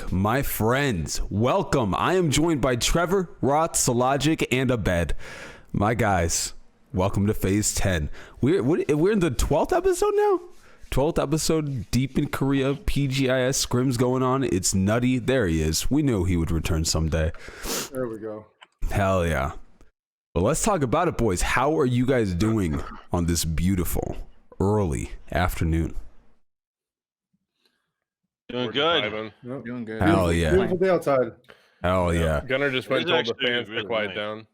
back, my friends. Welcome. I am joined by Trevor, Roth, Syllogic, and Abed. My guys, welcome to Phase 10. We're in the 12th episode now? 12th episode, deep in Korea, PGI.S scrims going on. It's nutty. There he is. We knew he would return someday. There we go. Hell yeah. Well, let's talk about it, boys. How are you guys doing on this beautiful early afternoon? Doing good. Yep. Doing good. Hell yeah. Beautiful day outside. Hell yeah. Gunner just went and told the fans to really quiet nice. down.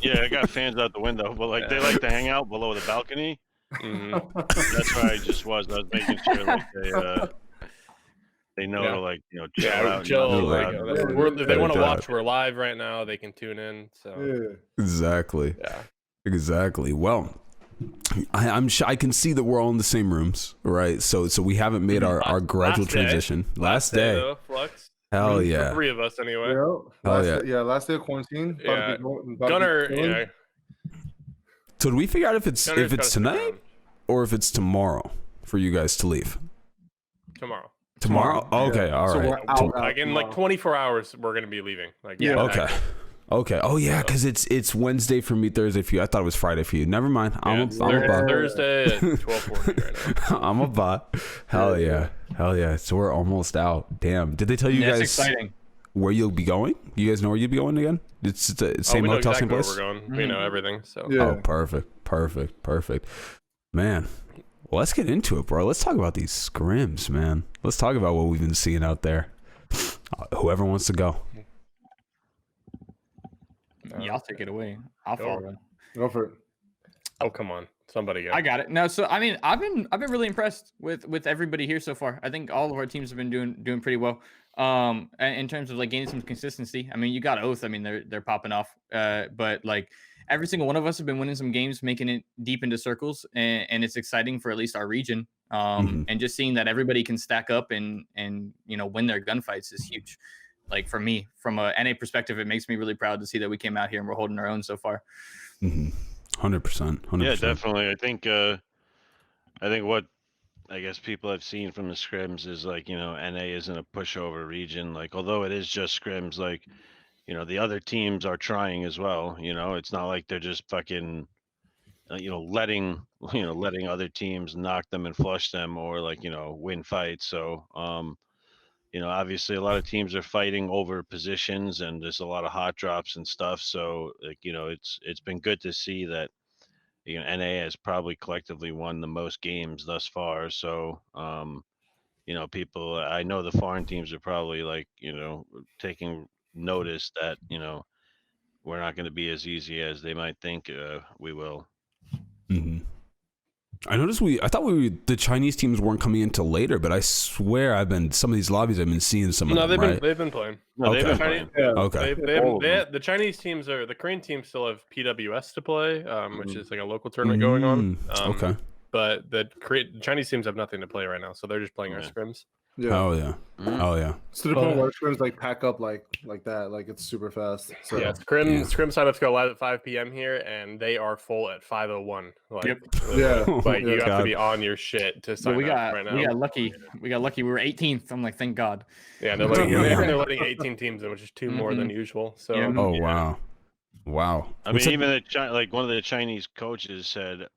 Yeah, I got fans out the window, but like they like to hang out below the balcony. That's where I just was. I was making sure like they know to like chill out. Chill. Like, If they want to watch, we're live right now. They can tune in. So Yeah. Exactly. yeah. Exactly. Well, I can see that we're all in the same rooms, right? So we haven't made our gradual Last day. transition. Last day. though, Flux. Hell For yeah. 3 of us anyway. Last day of quarantine. Yeah. Gunner, yeah. So do we figure out if it's Gunner's gotta stick tonight around. or if it's tomorrow for you guys to leave? Tomorrow. Tomorrow? Okay, all So right. we're out, Like in like 24 hours, we're gonna be leaving. Like Yeah. Okay. Okay. Oh yeah, because it's Wednesday for me, Thursday for you. I thought it was Friday for you. Never mind. I'm a bot. Thursday at 12:40 right now. I'm a bot. Hell yeah. Hell yeah. So we're almost out. Damn. Did they tell you That's guys exciting. where you'll be going? You guys know where you'll be going again? It's the same we know hotel, exactly same where place? we're going. We know everything. So Yeah. Oh, perfect. Man, well, let's get into it, bro. Let's talk about these scrims, man. Let's talk about what we've been seeing out there. Whoever wants to go. Y'all take it away. I'll Go. follow. Go for it. Oh come on, somebody go. I got it. No, so I mean, I've been really impressed with everybody here so far. I think all of our teams have been doing pretty well. In terms of like gaining some consistency. I mean, you got Oath. I mean, they're popping off. But like every single one of us have been winning some games, making it deep into circles, and it's exciting for at least our region. And just seeing that everybody can stack up and win their gunfights is huge. Like for me, from a NA perspective, it makes me really proud to see that we came out here and we're holding our own so far. 100%. 100%. Yeah, definitely. I think what I guess people have seen from the scrims is like NA isn't a pushover region. Like although it is just scrims, like the other teams are trying as well. It's not like they're just fucking letting other teams knock them and flush them or like win fights. So obviously a lot of teams are fighting over positions and there's a lot of hot drops and stuff. So like, it's been good to see that, NA has probably collectively won the most games thus far. So, people, I know the foreign teams are probably like, taking notice that, we're not going to be as easy as they might think we will. Mm-hmm. I noticed I thought the Chinese teams weren't coming in till later, but I swear some of these lobbies I've been seeing some of them, right? they've been playing. No, they've Okay. been playing. Yeah. Okay. The Chinese teams the Korean teams still have PWS to play, which is like a local tournament going on. Okay. But the Chinese teams have nothing to play right now, so they're just playing our scrims. Yeah. Oh yeah. Oh yeah. To the point where scrims like pack up like that, like it's super fast. So Yeah, scrim signups go live at 5 p.m. here, and they are full at 5:01. Like, Yep. Yeah. like you have God. to be on your shit to sign So we up right now. got lucky. We got lucky. We were 18th. I'm like, thank God. Yeah, they're letting 18 teams in, which is 2 more than usual. So Yeah. Oh wow. I mean, even like one of the Chinese coaches said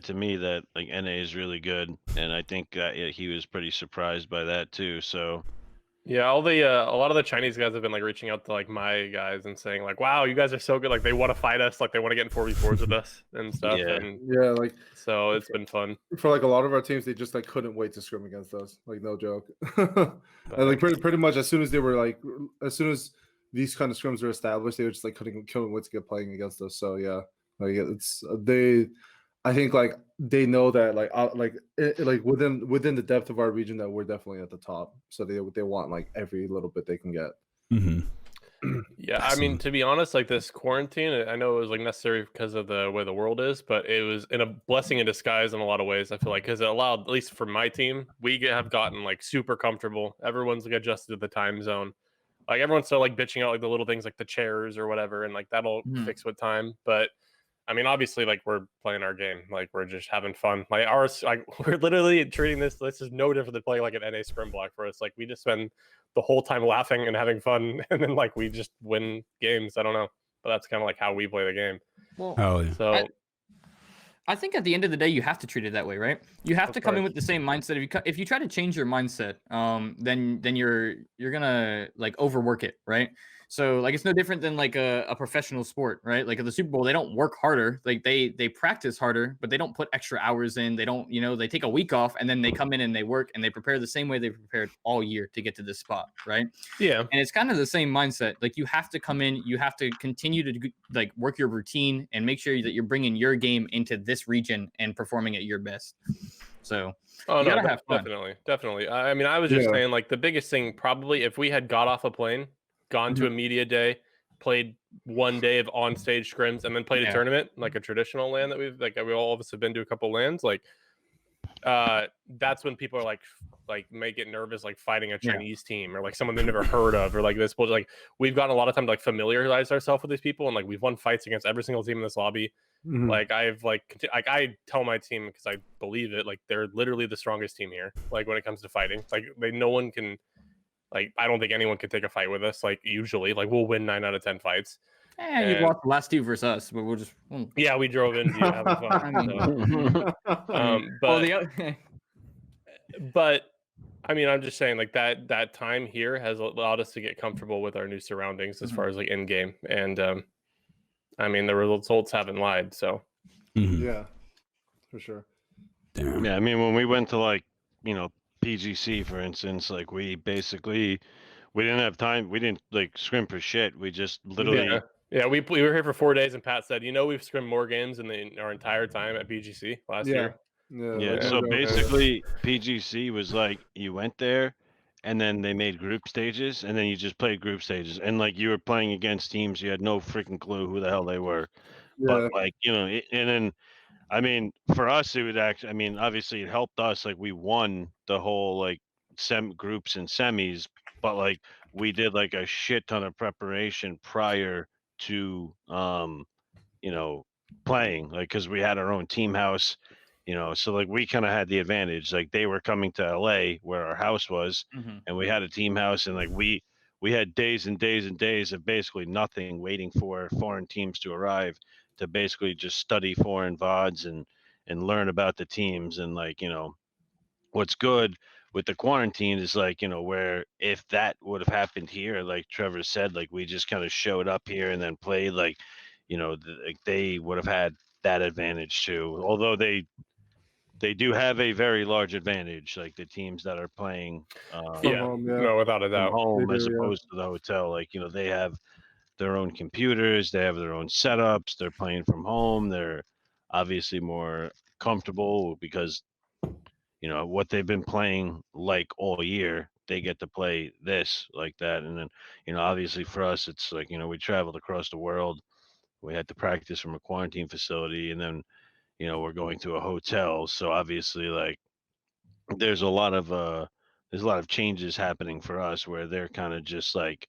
to me that like NA is really good, and I think he was pretty surprised by that too. So yeah, a lot of the Chinese guys have been like reaching out to like my guys and saying like, "Wow, you guys are so good! Like they want to fight us, like they want to get in 4v4s with us and stuff." Yeah. And yeah, like so it's been fun. for like a lot of our teams, they just like couldn't wait to scrim against us. Like no joke. And like pretty much as soon as these kind of scrims were established, they were just like couldn't wait to get playing against us. So yeah, like it's I think like they know that like within the depth of our region that we're definitely at the top. So they want like every little bit they can get. Mm-hmm. Yeah, I mean, to be honest, like this quarantine, I know it was like necessary because of the way the world is, but it was in a blessing in disguise in a lot of ways. I feel like because it allowed, at least for my team, we have gotten like super comfortable. Everyone's like adjusted to the time zone. Like everyone's still like bitching out like the little things like the chairs or whatever, and like that'll fix with time. But I mean, obviously, like we're playing our game, like we're just having fun. Like ours, like we're literally treating this. This is no different than playing like an NA scrim block for us. Like we just spend the whole time laughing and having fun, and then like we just win games. I don't know, but that's kind of like how we play the game. Well, Oh yeah. So I think at the end of the day, you have to treat it that way, right? You have to come in with the same mindset. If you try to change your mindset, then you're gonna like overwork it, right? So like it's no different than like a professional sport, right? Like at the Super Bowl, they don't work harder. Like they practice harder, but they don't put extra hours in. They don't, they take a week off and then they come in and they work and they prepare the same way they prepared all year to get to this spot, right? yeah, And it's kind of the same mindset. Like you have to come in, you have to continue to like work your routine and make sure that you're bringing your game into this region and performing at your best. So oh you no, gotta have fun. definitely. I mean, I was just saying like the biggest thing probably if we had got off a plane, gone to a media day, played one day of on stage scrims, and then played a tournament like a traditional LAN that we all of us have been to a couple LANs, like that's when people are like may get nervous, like fighting a Chinese team or like someone they've never heard of or like this. But like we've gotten a lot of time to like familiarize ourselves with these people, and like we've won fights against every single team in this lobby. Like I've like I tell my team because I believe it, like they're literally the strongest team here. Like when it comes to fighting, like no one can. Like, I don't think anyone could take a fight with us. Like, usually, like, we'll win 9 out of 10 fights. You lost the last 2 versus us, but we'll just. Yeah, we drove into you having fun. But I mean, I'm just saying, like that time here has allowed us to get comfortable with our new surroundings as far as like in game, and I mean, the results haven't lied. So yeah, for sure. Damn. Yeah, I mean, when we went to like, PGC, for instance, like we didn't have time. We didn't like scrim for shit. We just literally. Yeah, we were here for 4 days, and Pat said, we've scrimmed more games in our entire time at PGC last year. Yeah. So basically, PGC was like you went there, and then they made group stages, and then you just played group stages, and like you were playing against teams you had no freaking clue who the hell they were, but like and then. I mean, for us, it would actually. I mean, obviously, it helped us. Like, we won the whole like groups and semis, but like we did like a shit ton of preparation prior to playing. Like, because we had our own team house, so like we kind of had the advantage. Like, they were coming to LA where our house was, and we had a team house, and like we had days and days and days of basically nothing, waiting for foreign teams to arrive, to basically just study foreign VODs and learn about the teams. And like, what's good with the quarantine is like, where if that would have happened here, like Trevor said, like we just kind of showed up here and then played, like, like they would have had that advantage too. Although they do have a very large advantage, like the teams that are playing no, without a doubt, home as opposed to the hotel. Like, they have their own computers, they have their own setups, they're playing from home, they're obviously more comfortable because what they've been playing like all year, they get to play this like that. And then obviously for us, it's like we traveled across the world, we had to practice from a quarantine facility, and then we're going to a hotel, so obviously like there's a lot of changes happening for us where they're kind of just like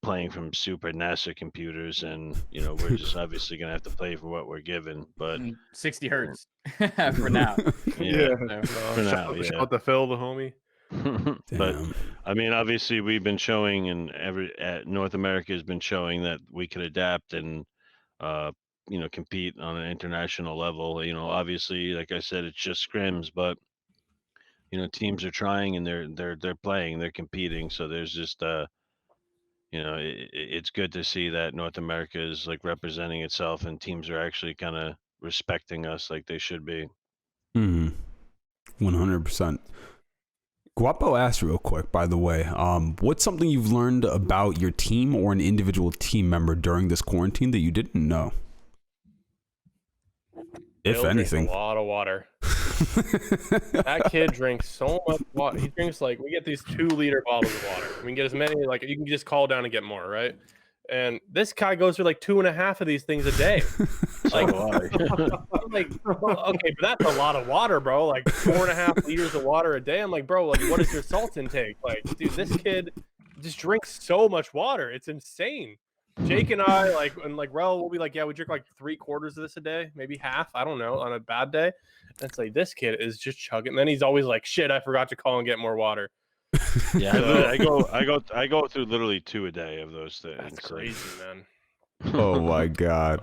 playing from super NASA computers, and we're just obviously gonna have to play for what we're given. But 60 hertz for now. For now, shout out to Phil, the homie. But I mean, obviously, we've been showing, and North America has been showing that we can adapt and compete on an international level. Obviously, like I said, it's just scrims, but teams are trying and they're playing, they're competing. So there's just it's good to see that North America is like representing itself, and teams are actually kind of respecting us like they should be. 100%. Guapo asked real quick, by the way, what's something you've learned about your team or an individual team member during this quarantine that you didn't know? If Bill anything. Drinks a lot of water. That kid drinks so much water. He drinks like, we get these 2-liter bottles of water. We can get as many, like you can just call down and get more, right? And this guy goes through like 2.5 of these things a day. Like, I'm like, well, okay, but that's a lot of water, bro. Like 4.5 liters of water a day. I'm like, bro, like what is your salt intake? Like, dude, this kid just drinks so much water. It's insane. Jake and I and Rel will be like, yeah, we drink like 3/4 of this a day, maybe half. I don't know, on a bad day. And it's like this kid is just chugging. And then he's always like, shit, I forgot to call and get more water. Yeah, So- I go through literally 2 a day of those things. That's crazy, man. Oh my god.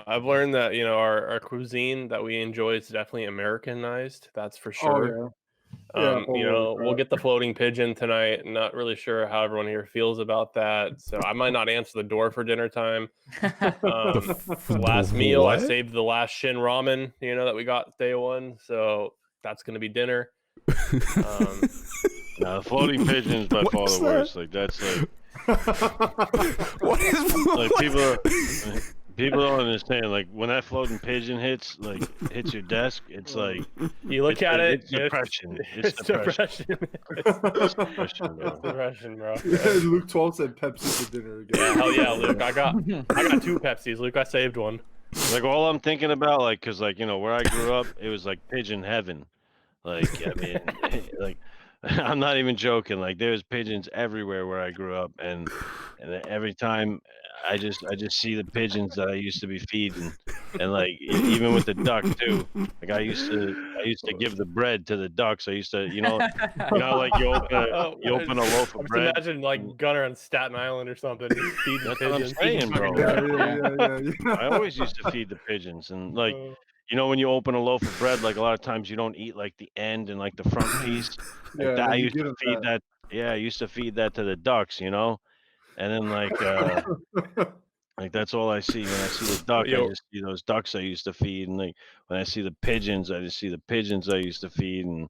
I've learned that our cuisine that we enjoy is definitely Americanized. That's for sure. We'll get the floating pigeon tonight. Not really sure how everyone here feels about that, so I might not answer the door for dinner time. Last meal, I saved the last Shin ramen, that we got day one, so that's gonna be dinner. No, the floating pigeon is by far the worst. Like that's like What is like people don't understand. Like when that floating pigeon hits your desk, it's like you look at it. It's depression. It's depression. It's depression, bro. Depression, bro. Luke 12 said Pepsi for dinner again. Yeah, hell yeah, Luke. I got 2 Pepsis. Luke, I saved one. Like all I'm thinking about, like, cause like where I grew up, it was like pigeon heaven. Like I mean, like I'm not even joking. Like there's pigeons everywhere where I grew up, and every time I just see the pigeons that I used to be feeding, and like even with the duck too. Like I used to give the bread to the ducks. I used to, like you open a loaf of bread. Imagine like Gunner on Staten Island or something. Just feeding That's pigeons. what I'm saying, bro. Yeah. I always used to feed the pigeons, and like. When you open a loaf of bread, like a lot of times you don't eat like the end and like the front piece. Like that, I used to feed that. Yeah, I used to feed that to the ducks, and then like that's all I see when I see the duck. I just see those ducks I used to feed, and like when I see the pigeons, I just see the pigeons I used to feed, and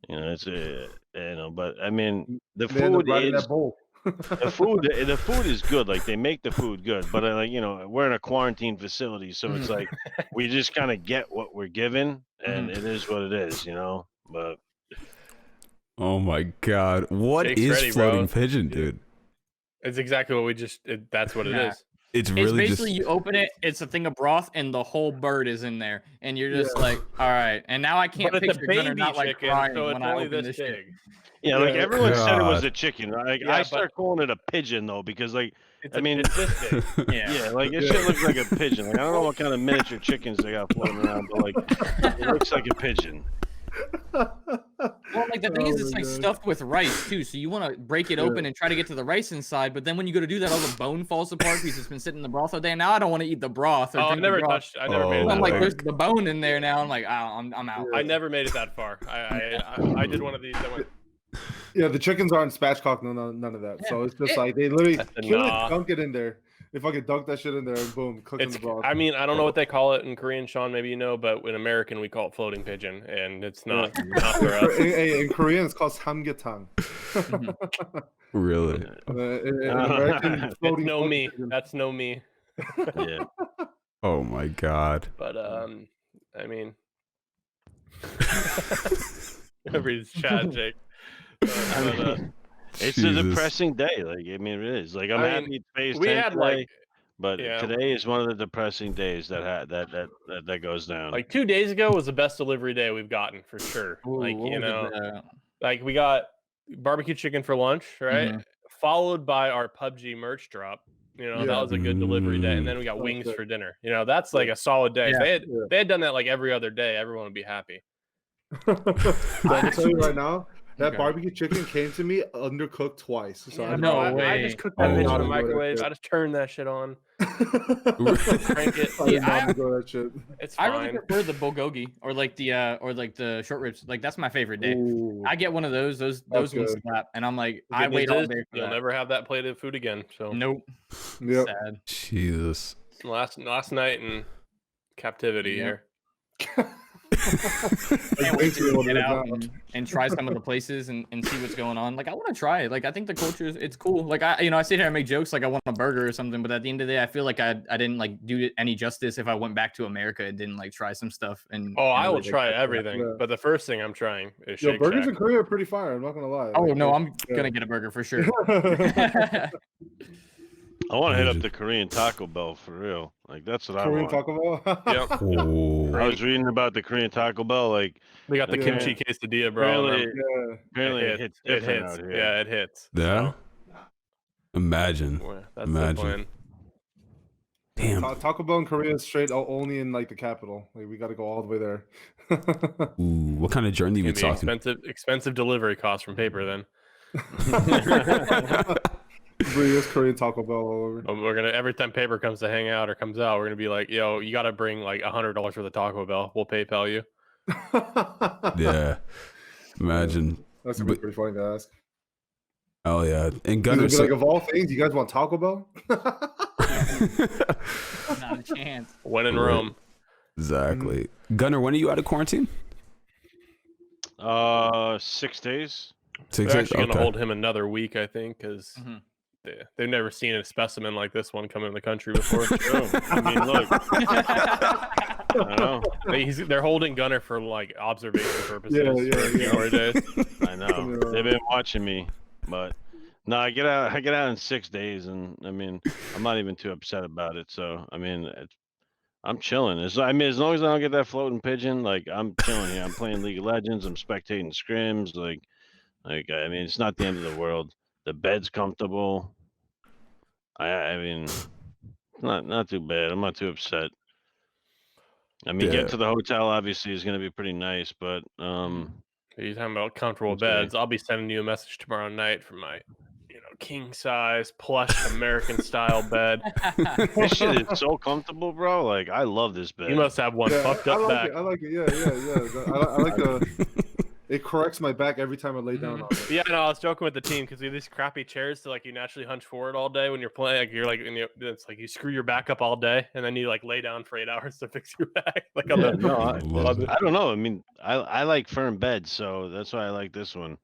it's But I mean, the food is. The food is good. Like they make the food good, but we're in a quarantine facility, so it's like we just kind of get what we're given, and it is what it is, But oh my god, what Jake's is ready, floating bro. pigeon, dude? It's exactly what we just. That's what it is. It's It's really basically just you open it, it's a thing of broth, and the whole bird is in there, and you're just like, all right. And now I can't But it's a picture Gunner baby not like chicken, crying so when it's I only open this this shit. big. yeah, like everyone said it was God. a chicken. Like Yeah, I but- start calling it a pigeon though, because like It's I mean, it's this big. yeah, like it shit looks like a pigeon. Like I don't know what kind of miniature chickens they got floating around, but like it looks like a pigeon. Well, like the thing is, it's my like God. stuffed with rice too. So you want to break it open and try to get to the rice inside, but then when you go to do that, all the bone falls apart because it's been sitting in the broth all day. And now I don't want to eat the broth. Or Oh, I drink the never broth. touched. I never made it Oh, that I'm like, far. there's the bone in there now. I'm like, I'm out. I never made it that far. I did one of these. I went, Yeah, the chickens aren't spatchcock, none of that. Yeah. So it's just It- like they literally That's a kill nah. it, dunk it in there. They fucking dunk that shit in there and boom, cook in it's. the broth. I mean, I don't know what they call it in Korean, Sean. Maybe you know, but in American we call it floating pigeon, and it's not for us. in Korean, it's called samgyetang. really. In American, It's floating no me. pigeon. That's no me. Yeah. Oh my god. But I mean, everybody's chat, Jake. It's Jesus. a depressing day. Like I mean, it is. Like I'm I mean, happy it's phase we 10 had today, like but yeah. today is one of the depressing days that goes down. Like 2 days ago was the best delivery day we've gotten for sure. Like Ooh, you look know, at that. like we got barbecue chicken for lunch, right? Mhm. Followed by our PUBG merch drop. That Yeah. was a good delivery day, and then we got That's wings it. for dinner. That's like a solid day. Yeah. If they had done that like every other day, everyone would be happy. I'll tell you right now, that Okay. barbecue chicken came to me undercooked twice. So Yeah, no I way. just cooked that bitch Oh. in the microwave. I just turned that shit on. Crank it. I did Yeah, not enjoy that shit. It's I fine. really prefer the bulgogi or like the short ribs. Like that's my favorite day. Ooh. I get one of those. Those wings good. slap, and I'm like, The I good wait news all is day for You'll that. never have that plate of food again. So Nope. Yep. Sad. Jesus. last night in captivity Yeah. here. Can't wait to What get it is out now. and try some of the places and see what's going on. Like I want to try it. Like I think the culture it's cool. Like I sit here and make jokes like I want a burger or something, but at the end of the day, I feel like I didn't like do it any justice if I went back to America and didn't like try some stuff. And Oh, I will really, like, try check it out. everything, Yeah. but the first thing I'm trying is Yo, Shake burgers Shack. in Korea are pretty fire. I'm not gonna lie. Oh Like, no, I'm yeah. gonna get a burger for sure. I want to hit up the Korean Taco Bell for real. Like that's what Korean I want. Taco Bell. Yep. Oh. I was reading about the Korean Taco Bell. Like They got the Yeah. kimchi quesadilla, bro. and apparently, them- Yeah. apparently it hits different hits. out here. Yeah, it hits. Yeah? So, Imagine. Boy, that's Imagine. the plan. Damn. Taco Bell in Korea is straight only in like the capital. Like we got to go all the way there. Ooh, what kind of journey we Gonna be talking? expensive delivery costs from paper then. Korea's Korean Taco Bell all over. We're gonna every time paper comes to hang out or comes out, we're gonna be like, yo, you gotta bring like $100 worth of Taco Bell. We'll PayPal you. Yeah. Imagine. That's gonna be pretty funny to ask. Oh yeah. And Gunner, Gunner, so, like of all things, you guys want Taco Bell? Not a chance. When in Right. Rome. exactly. Gunner, when are you out of quarantine? 6 days. 6 They're days? actually gonna Okay. hold him another week, I think, because Mhm. they've never seen a specimen like this one come in the country before. True. I mean, look. I don't know. They're holding Gunner for like observation purposes. Yeah, for a few more days. I know. They've been watching me, but no, I get out in 6 days, and I mean, I'm not even too upset about it. So I mean, I'm chilling. As long as I don't get that floating pigeon, like I'm chilling here. I'm playing League of Legends. I'm spectating scrims. Like I mean, it's not the end of the world. The bed's comfortable. I mean, not too bad. I'm not too upset. I mean, Yeah. get to the hotel obviously is going to be pretty nice, but You're talking about comfortable Okay. beds. I'll be sending you a message tomorrow night for my, king size plush American style bed. this shit is so comfortable, bro. Like I love this bed. You must have one fucked up back. I like it. Yeah. I like the. It corrects my back every time I lay down on it. Yeah, no, I was joking with the team because we have these crappy chairs to you naturally hunch forward all day when you're playing. Like you're it's like you screw your back up all day and then you lay down for 8 hours to fix your back. Yeah, no, I Love don't know. I mean, I like firm beds, so that's why I like this one.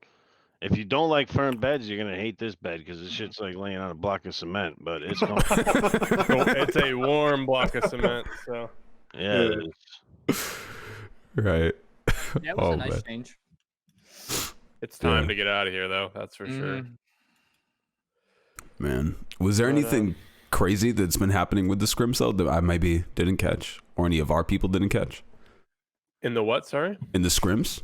If you don't like firm beds, you're gonna hate this bed because this shit's like laying on a block of cement. But it's comfortable. It's a warm block of cement. So Yeah, it is. Right. Yeah, it was Oh, a nice man. change. it's time Yeah. to get out of here, though. That's for sure. Man, was there But, anything crazy that's been happening with the scrims though that I maybe didn't catch, or any of our people didn't catch In the what? Sorry. in the scrims?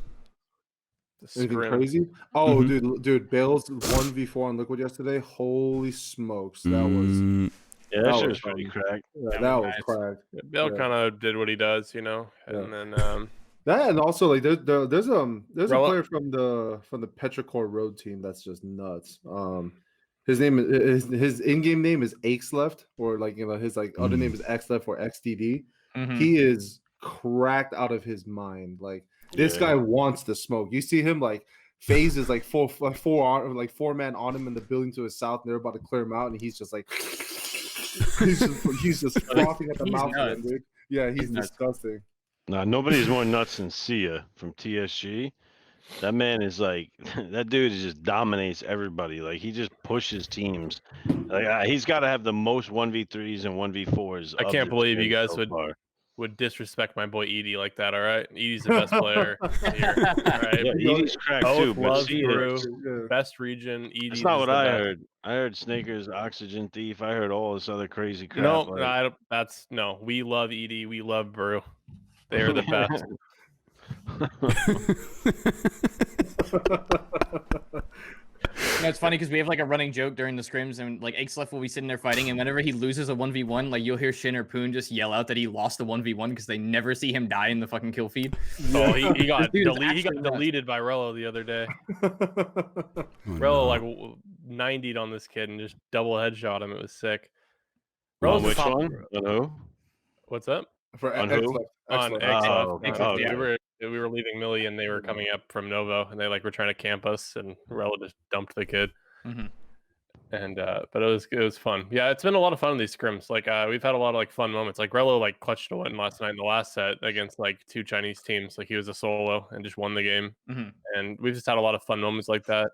The Anything scrim. crazy? Oh, Mhm. dude, Bale's 1v4 on Liquid yesterday. Holy smokes, that was Mm, Yeah, That that shit was was pretty fun. cracked. that was Nice. cracked. Bill Yeah. kind of did what he does, and then That and also like there's a Rella- player from the Petrichor Road team that's just nuts. His name is his in-game name is Aches Left, or his other name is X Left or XDD. Mhm. He is cracked out of his mind. Like this Yeah. guy wants to smoke. You see him FaZe is four man on him in the building to his south, and they're about to clear him out, and he's just like he's just frothing at the He's mouth, for him, nuts. dude. Yeah, he's nuts. disgusting. Nah, nobody's more nuts than Sia from TSG. That man is like that dude just dominates everybody. Like he just pushes teams. Like he's got to have the most 1v3s and 1v4s. I of can't the believe you team guys so far. would disrespect my boy Edie like that. All right, Edie's the best player here. All right, Yeah, Edie's cracked both too, but loves Sia. Brew, Yeah. best region. Edie. That's not what I heard. I heard Snaker's Oxygen Thief. I heard all this other crazy crap. No, like- I don't, that's no. We love Edie. We love Brew. They are the best. It's funny because we have a running joke during the scrims, and Akelef will be sitting there fighting, and whenever he loses a 1v1, you'll hear Shin or Poon just yell out that he lost the 1v1 because they never see him die in the fucking kill feed. Oh, he got This dude is he got actually nuts. deleted by Rello the other day. oh, Rello 90'd on this kid and just double headshot him. It was sick. On Rello's the which top- one? On who? What's up? For On X who? Left. On X X Left. Oh, Left. oh, Yeah, okay. we were leaving Millie and they were coming up from Novo and they were trying to camp us and Rello just dumped the kid. Mhm. And but it was fun. Yeah, it's been a lot of fun in these scrims. We've had a lot of fun moments. Rello clutched to win last night in the last set against two Chinese teams. He was a solo and just won the game. Mhm. And we've just had a lot of fun moments like that.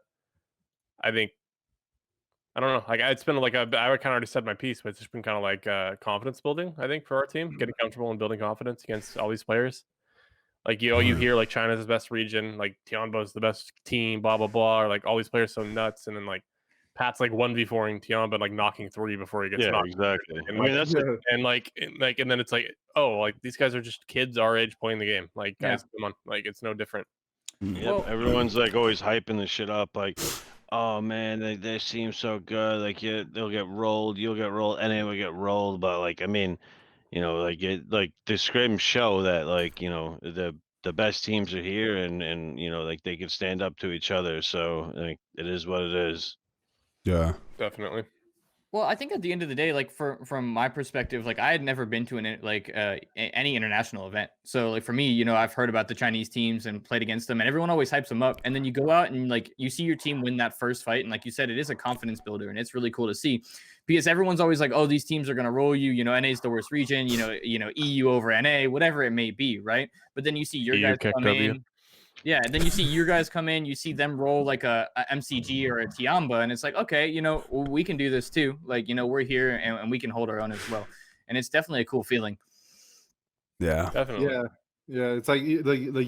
I think I don't know. It's been I kind of already said my piece, but it's just been kind of confidence building. I think for our team, getting comfortable and building confidence against all these players. You hear China's the best region, Tianba's the best team, blah blah blah. Or, all these players so nuts, and then Pat's 1v4ing Tianba, knocking 3 before he gets Yeah, knocked. exactly. And I mean, that's Yeah. and then it's these guys are just kids our age playing the game. Guys, come on, it's no different. Yep, Well- everyone's always hyping the shit up. oh man, they seem so good. Like they'll get rolled, you'll get rolled, NA will get rolled. But like, I mean, like the scrims show that like the best teams are here, and like they can stand up to each other. So like it is what it is. Yeah. Definitely. Well, I think at the end of the day, like from my perspective, like I had never been to any international event. So like for me, I've heard about the Chinese teams and played against them, and everyone always hypes them up. And then you go out and like you see your team win that first fight, and like you said, it is a confidence builder, and it's really cool to see because everyone's always like, oh, these teams are gonna roll you. NA is the worst region. EU over NA, whatever it may be, right? But then you see your guys come in. Yeah, and then you see your guys come in, you see them roll like a MCG or a Tiamba, and it's like, okay, we can do this too. Like, we're here and we can hold our own as well. And it's definitely a cool feeling. Yeah. Definitely. Yeah. It's like you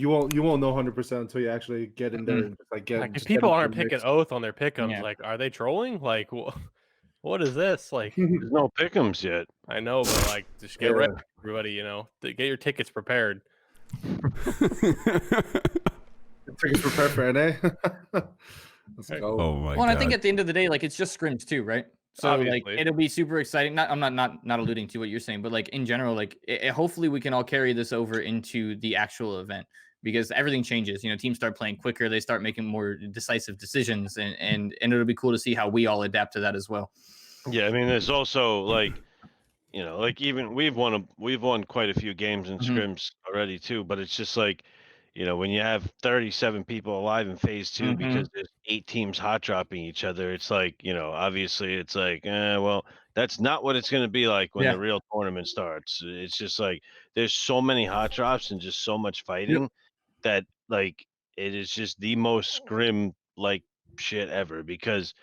won't know 100% until you actually get in there and just like get. Like if just people get aren't into the picking mix. oath on their pick'ems, Yeah. like, are they trolling? Like, what is this? Like, There's no pick'ems yet. I know, but like, just get ready, everybody. Get your tickets prepared. Tickets prepared for NA. Let's go. Oh my Well, god. and I think at the end of the day, like it's just scrims too, right? So Obviously. like it'll be super exciting. I'm not alluding to what you're saying, but like in general, like hopefully we can all carry this over into the actual event because everything changes. Teams start playing quicker, they start making more decisive decisions, and it'll be cool to see how we all adapt to that as well. Yeah, I mean, there's also like, like even we've won quite a few games in scrims already too. But it's just like, when you have 37 people alive in phase 2 because there's 8 teams hot dropping each other, it's like, obviously it's like, well, that's not what it's going to be like when the real tournament starts. It's just like there's so many hot drops and just so much fighting that like it is just the most scrim like shit ever because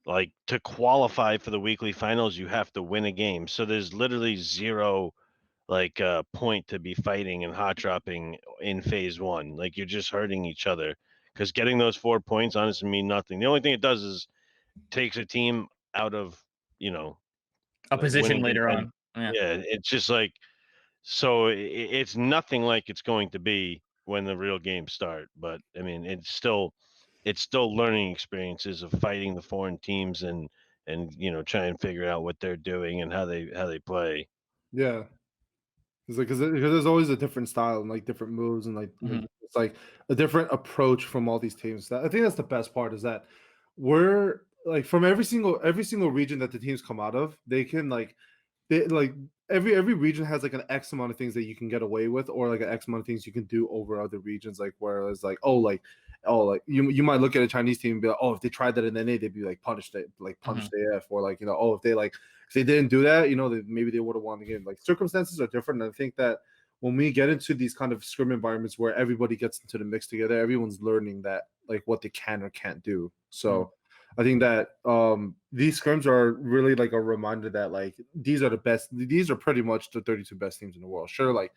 like to qualify for the weekly finals you have to win a game. So there's literally zero like point to be fighting and hot dropping in phase 1. Like you're just hurting each other because getting those 4 points honestly mean nothing. The only thing it does is takes a team out of A position later on. Yeah, it's just like so it's nothing like it's going to be when the real games start. But I mean, it's still learning experiences of fighting the foreign teams and try and figure out what they're doing and how they play. Yeah. It's like because there's always a different style and like different moves and like it's like a different approach from all these teams. I think that's the best part is that we're like from every single region that the teams come out of, they can like every region has like an X amount of things that you can get away with or like an X amount of things you can do over other regions. Like whereas like you might look at a Chinese team and be like, oh, if they tried that in NA, they'd be like punished AF or like if they didn't do that, maybe they would have won the game. Like circumstances are different. And I think that when we get into these kind of scrim environments where everybody gets into the mix together, everyone's learning that like what they can or can't do. So I think that these scrims are really like a reminder that like these are the best. These are pretty much the 32 best teams in the world. Sure, like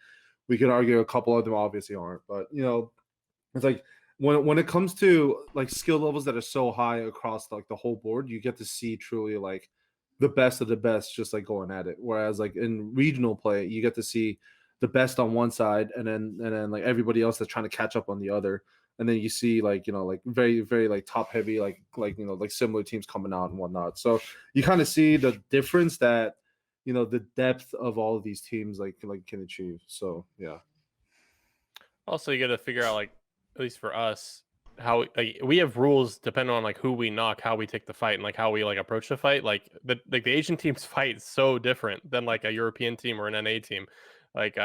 we can argue a couple of them obviously aren't, but it's like when it comes to like skill levels that are so high across like the whole board, you get to see truly like the best of the best just like going at it. Whereas like in regional play, you get to see the best on one side and then like everybody else that's trying to catch up on the other. And then you see like like very very like top heavy like like similar teams coming out and whatnot. So you kind of see the difference that the depth of all of these teams like can achieve. So yeah. Also, you got to figure out like at least for us how we have rules depending on like who we knock, how we take the fight, and like how we like approach the fight. Like the Asian teams fight so different than like a European team or an NA team. Like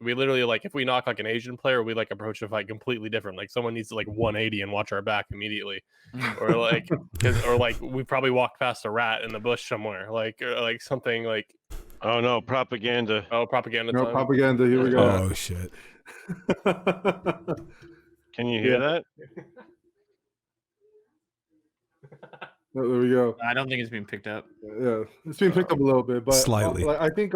we literally like if we knock like an Asian player, we like approach the fight completely different. Like someone needs to like 180 and watch our back immediately, or like or like we probably walked past a rat in the bush somewhere, like or like something like. Oh no, propaganda! Oh, propaganda! No time. propaganda. Here we go. Oh shit! Can you hear that? There we go. I don't think it's being picked up. Yeah, it's being picked up a little bit, but Slightly. I think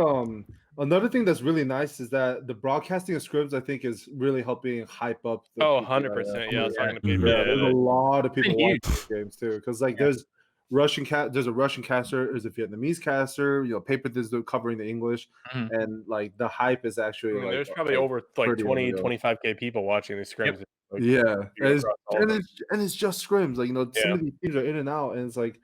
another thing that's really nice is that the broadcasting of scrims I think is really helping hype up. The 100%. Yeah, I was talking to people. Yeah, there's a lot of people Huge. watching these games too, because like there's There's a Russian caster, there's a Vietnamese caster, Paper is covering the English, Mhm. and like the hype is I actually mean, like there's probably over like pretty 20, unreal. 25K people watching these scrims. Like, Yeah, across all of them. and it's just scrims. Like some Yeah. of these teams are in and out, and it's like,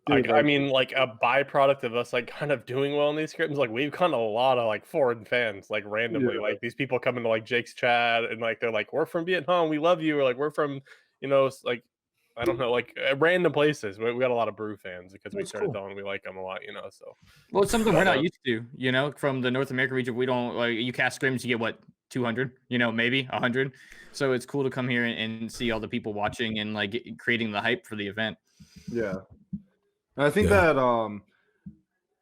dude, I mean, like a byproduct of us like kind of doing well in these scrims, like we've gotten a lot of like foreign fans, like randomly, Yeah. like these people come into like Jake's chat and like they're like, "We're from Vietnam, we love you," or like we're from, like I don't know, like random places. We got a lot of Brew fans because we That's started cool. telling we like them a lot, So Well, it's something we're But, not used to, from the North America region. We don't like you cast scrims, you get what 200, maybe 100. So it's cool to come here and see all the people watching and like creating the hype for the event. Yeah, and I think Yeah.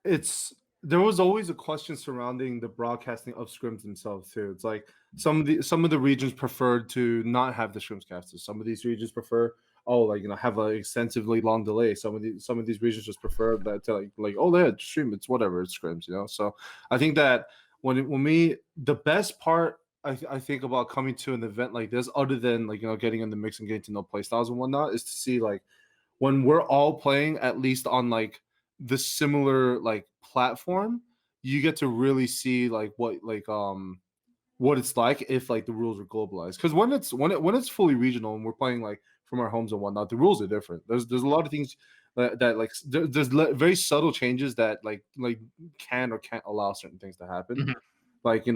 that there was always a question surrounding the broadcasting of scrims themselves too. It's like some of the regions preferred to not have the scrims casted. Some of these regions prefer have an extensively long delay. Some of these regions just prefer that to stream, it's whatever, it's scrims, So I think that the best part I think about coming to an event like this, other than getting in the mix and getting to know play styles and whatnot, is to see like when we're all playing at least on like the similar like platform, you get to really see like what it's like if like the rules are globalized. Because when it's fully regional and we're playing like from our homes and whatnot, the rules are different. There's a lot of things that like there's very subtle changes that like can or can't allow certain things to happen. Mhm. Like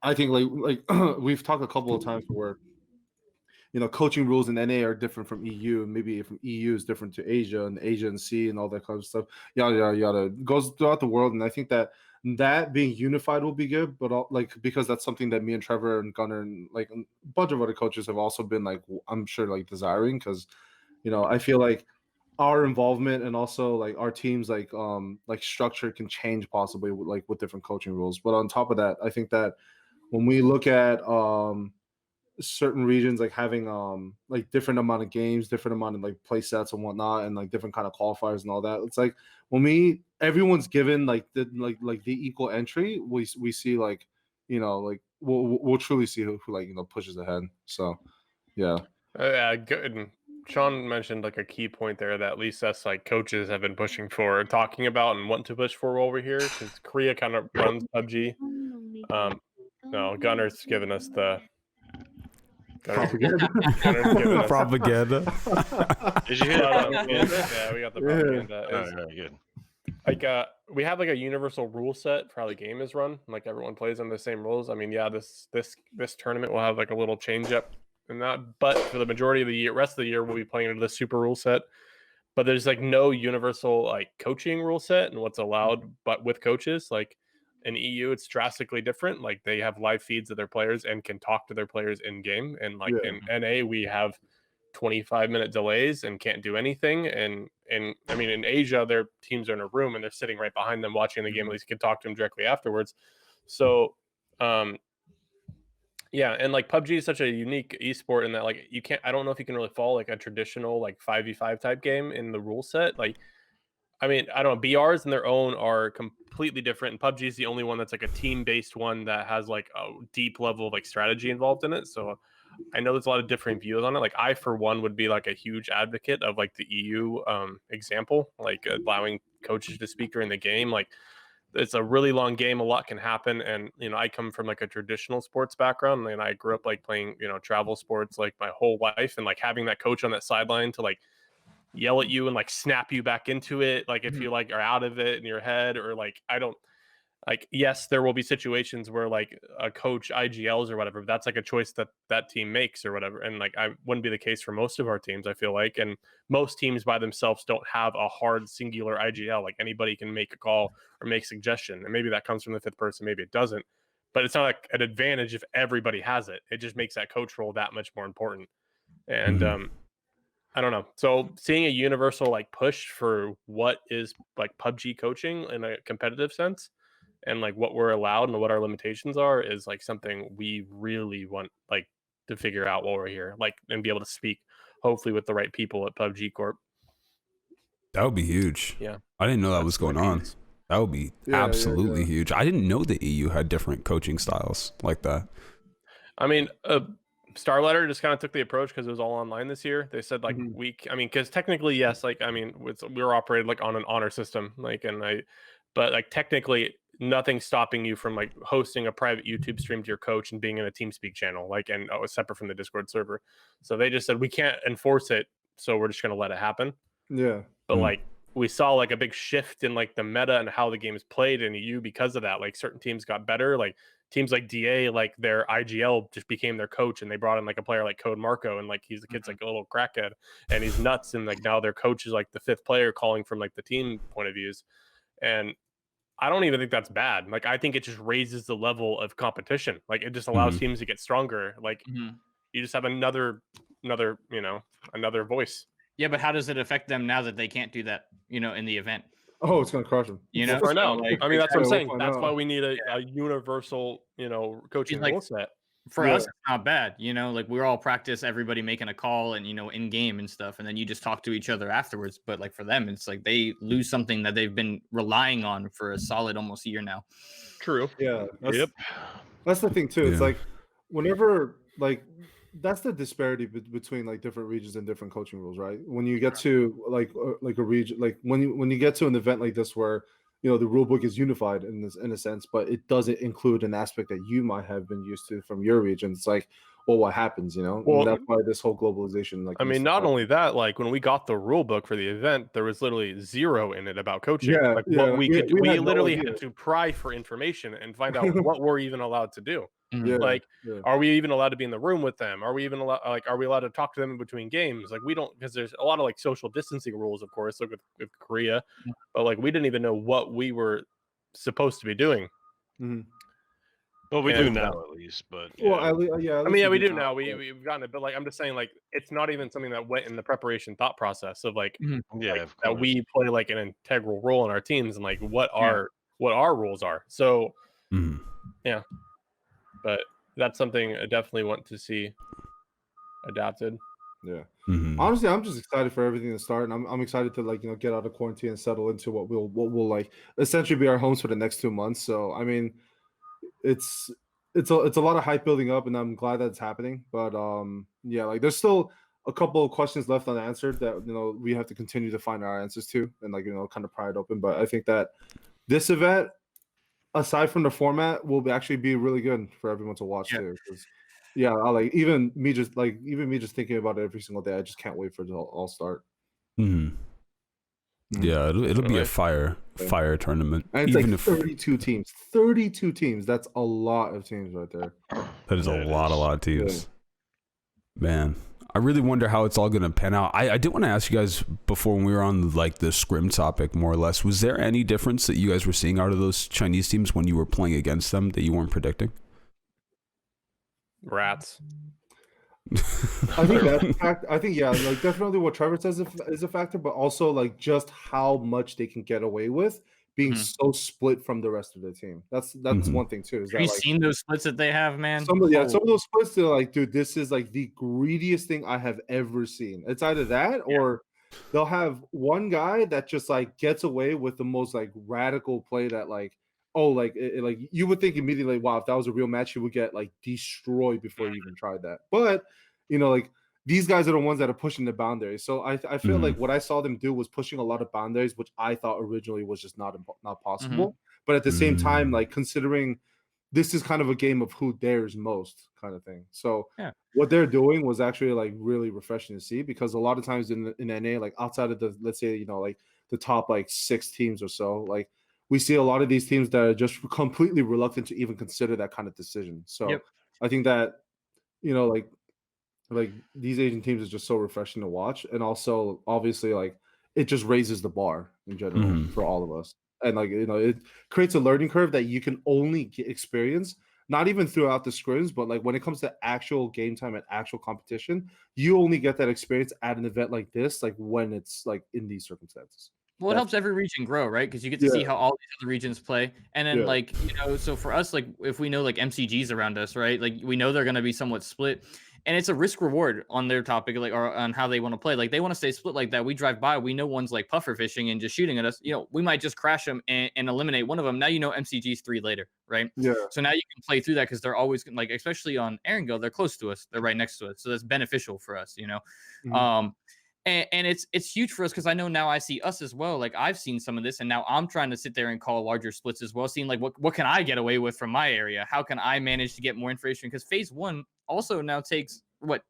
I think like we've talked a couple of times where coaching rules in NA are different from EU, and maybe from EU is different to Asia and C and all that kind of stuff. Yada yada yada. It goes throughout the world, and I think that being unified will be good. But because that's something that me and Trevor and Gunner and like a bunch of other coaches have also been like, I'm sure like desiring, because I feel like our involvement and also like our teams like structure can change possibly with different coaching rules. But on top of that, I think that when we look at certain regions like having like different amount of games, different amount of like play sets and whatnot, and like different kind of qualifiers and all that, it's like when everyone's given like the equal entry, we see like like we'll truly see who like pushes ahead. So yeah. Yeah, good. And Sean mentioned like a key point there that at least us like coaches have been pushing for, talking about, and want to push for over here, because Korea kind of runs PUBG. No, Gunner's giving us the Propaganda. Gunner's giving us Propaganda. Did you hear that? Yeah, we got the propaganda. Oh, yeah, good. Like we have like a universal rule set for how the game is run. Like everyone plays on the same rules. I mean, yeah, this tournament will have like a little change up in that, but for the majority of the rest of the year, we'll be playing under the super rule set. But there's like no universal like coaching rule set and what's allowed, but with coaches, like in EU, it's drastically different. Like they have live feeds of their players and can talk to their players in game. And like in NA, we have 25-minute delays and can't do anything. And I mean, in Asia, their teams are in a room and they're sitting right behind them watching the game. At least you can talk to them directly afterwards. So, yeah, and like PUBG is such a unique esport in that like I don't know if you can really follow like a traditional like 5v5 type game in the rule set. Like, I mean, I don't know, BRs in their own are completely different, and PUBG is the only one that's like a team-based one that has like a deep level of like strategy involved in it. So I know there's a lot of different views on it. Like I, for one, would be like a huge advocate of like the EU example, like allowing coaches to speak during the game. Like it's a really long game, a lot can happen, and I come from like a traditional sports background, and I grew up like playing travel sports like my whole life, and like having that coach on that sideline to like yell at you and like snap you back into it, like if you like are out of it in your head, or like I don't like, yes, there will be situations where like a coach IGLs or whatever, but that's like a choice that team makes or whatever, and like I wouldn't be the case for most of our teams, I feel like, and most teams by themselves don't have a hard singular IGL. Like anybody can make a call or make suggestion, and maybe that comes from the fifth person, maybe it doesn't, but it's not like an advantage if everybody has it. It just makes that coach role that much more important. And I don't know. So seeing a universal like push for what is like PUBG coaching in a competitive sense, and like what we're allowed and what our limitations are, is like something we really want like to figure out while we're here, like, and be able to speak hopefully with the right people at PUBG Corp. That would be huge. Yeah, I didn't know that was going on. That would be absolutely huge. I didn't know the EU had different coaching styles like that. I mean, Starletter just kind of took the approach because it was all online this year. They said like Mhm. because technically, yes, like we were operated like on an honor system, but like technically nothing's stopping you from like hosting a private YouTube stream to your coach and being in a TeamSpeak channel, separate from the Discord server. So they just said we can't enforce it, so we're just gonna let it happen. Yeah. But like we saw like a big shift in like the meta and how the game is played in EU because of that. Like certain teams got better, like teams like DA, like their IGL just became their coach, and they brought in like a player like Code Marco, and like the kid's like a little crackhead, and he's nuts, and like now their coach is like the 5th player calling from like the team point of views, and I don't even think that's bad. Like I think it just raises the level of competition. Like it just allows teams to get stronger. Like you just have another voice. Yeah, but how does it affect them now that they can't do that, in the event? Oh, it's gonna crush them. You know, We'll find out. like, I mean, that's what I'm saying. We'll find That's out. why we need a universal, coaching like, rule set. for us, it's not bad. Like we're all practice, everybody making a call and, in game and stuff. And then you just talk to each other afterwards. But like for them, it's like they lose something that they've been relying on for a solid almost year now. True. Yeah. Yep. That's the thing too. It's Yeah. like whenever like that's the disparity between like different regions and different coaching rules, right? When you get to like a region, like when you get to an event like this where the rule book is unified in a sense, but it doesn't include an aspect that you might have been used to from your region. It's like, well, what happens, Well, and that's why this whole globalization, like, I mean, not only that, like when we got the rule book for the event, there was literally 0 in it about coaching. Yeah, like yeah, what we we could, we had no literally idea. had to pry for information and find out what we're even allowed to do. Yeah, Like, yeah. are we even allowed to be in the room with them? Are we even allowed? Like, are we allowed to talk to them in between games? Like, we don't, because there's a lot of like social distancing rules, of course, like with Korea, but like we didn't even know what we were supposed to be doing. Well, we do And, now at least, but Well, yeah. at least I mean, yeah, we do now, now. but- We've gotten it, but like I'm just saying, like it's not even something that went in the preparation thought process of like, Yeah, like, of that course. we play like an integral role in our teams and like what our rules are. So yeah, but that's something I definitely want to see adapted. Yeah. Mhm. Honestly, I'm just excited for everything to start, and I'm excited to like get out of quarantine and settle into what will like essentially be our homes for the next 2 months. So I mean, it's a lot of hype building up, and I'm glad that it's happening. But yeah, like there's still a couple of questions left unanswered that we have to continue to find our answers to, and like kind of pry it open. But I think that this event, aside from the format, will actually be really good for everyone to watch too. 'Cause, yeah, I like even me just thinking about it every single day. I just can't wait for it to all start. Yeah, it'll be a fire tournament. And it's Even like 32 teams. 32 teams. That's a lot of teams right there. that is Yeah, a it lot is. of teams. Man, I really wonder how it's all going to pan out. I did want to ask you guys before when we were on like the scrim topic, more or less. Was there any difference that you guys were seeing out of those Chinese teams when you were playing against them that you weren't predicting? Rats. I think that's a fact. I think like definitely what Trevor says is a factor, but also like just how much they can get away with being so split from the rest of the team. That's one thing too. Is Have that you like seen those splits that they have, man? some of those splits, they're like, dude, this is like the greediest thing I have ever seen. It's either that or they'll have one guy that just like gets away with the most like radical play that like, oh, like like you would think immediately, wow, if that was a real match, you would get like destroyed before you even tried that. But like these guys are the ones that are pushing the boundaries. So I feel like what I saw them do was pushing a lot of boundaries, which I thought originally was just not possible. But at the same time, like considering this is kind of a game of who dares most kind of thing. So what they're doing was actually like really refreshing to see, because a lot of times in NA, like outside of the, let's say, like the top like 6 teams or so, like we see a lot of these teams that are just completely reluctant to even consider that kind of decision. So I think that, like these Asian teams is just so refreshing to watch. And also obviously like it just raises the bar in general for all of us. And like, it creates a learning curve that you can only experience, not even throughout the scrims, but like when it comes to actual game time and actual competition, you only get that experience at an event like this, like when it's like in these circumstances. Well, it helps every region grow, right? Because you get to see how all these other regions play. And then, like, so for us, like, if we know, like, MCGs around us, right? Like, we know they're going to be somewhat split. it's a risk reward on their topic, like, or on how they want to play. Like, they want to stay split like that. We drive by, we know one's like puffer fishing and just shooting at us. We might just crash them and eliminate one of them. Now MCG's 3 later, right? Yeah. So now you can play through that because they're always like, especially on Erangel, they're close to us. They're right next to us, so that's beneficial for us. Mhm. And it's huge for us because I know now I see us as well. Like, I've seen some of this, and now I'm trying to sit there and call larger splits as well, seeing like what can I get away with from my area? How can I manage to get more information? Because phase 1 also now takes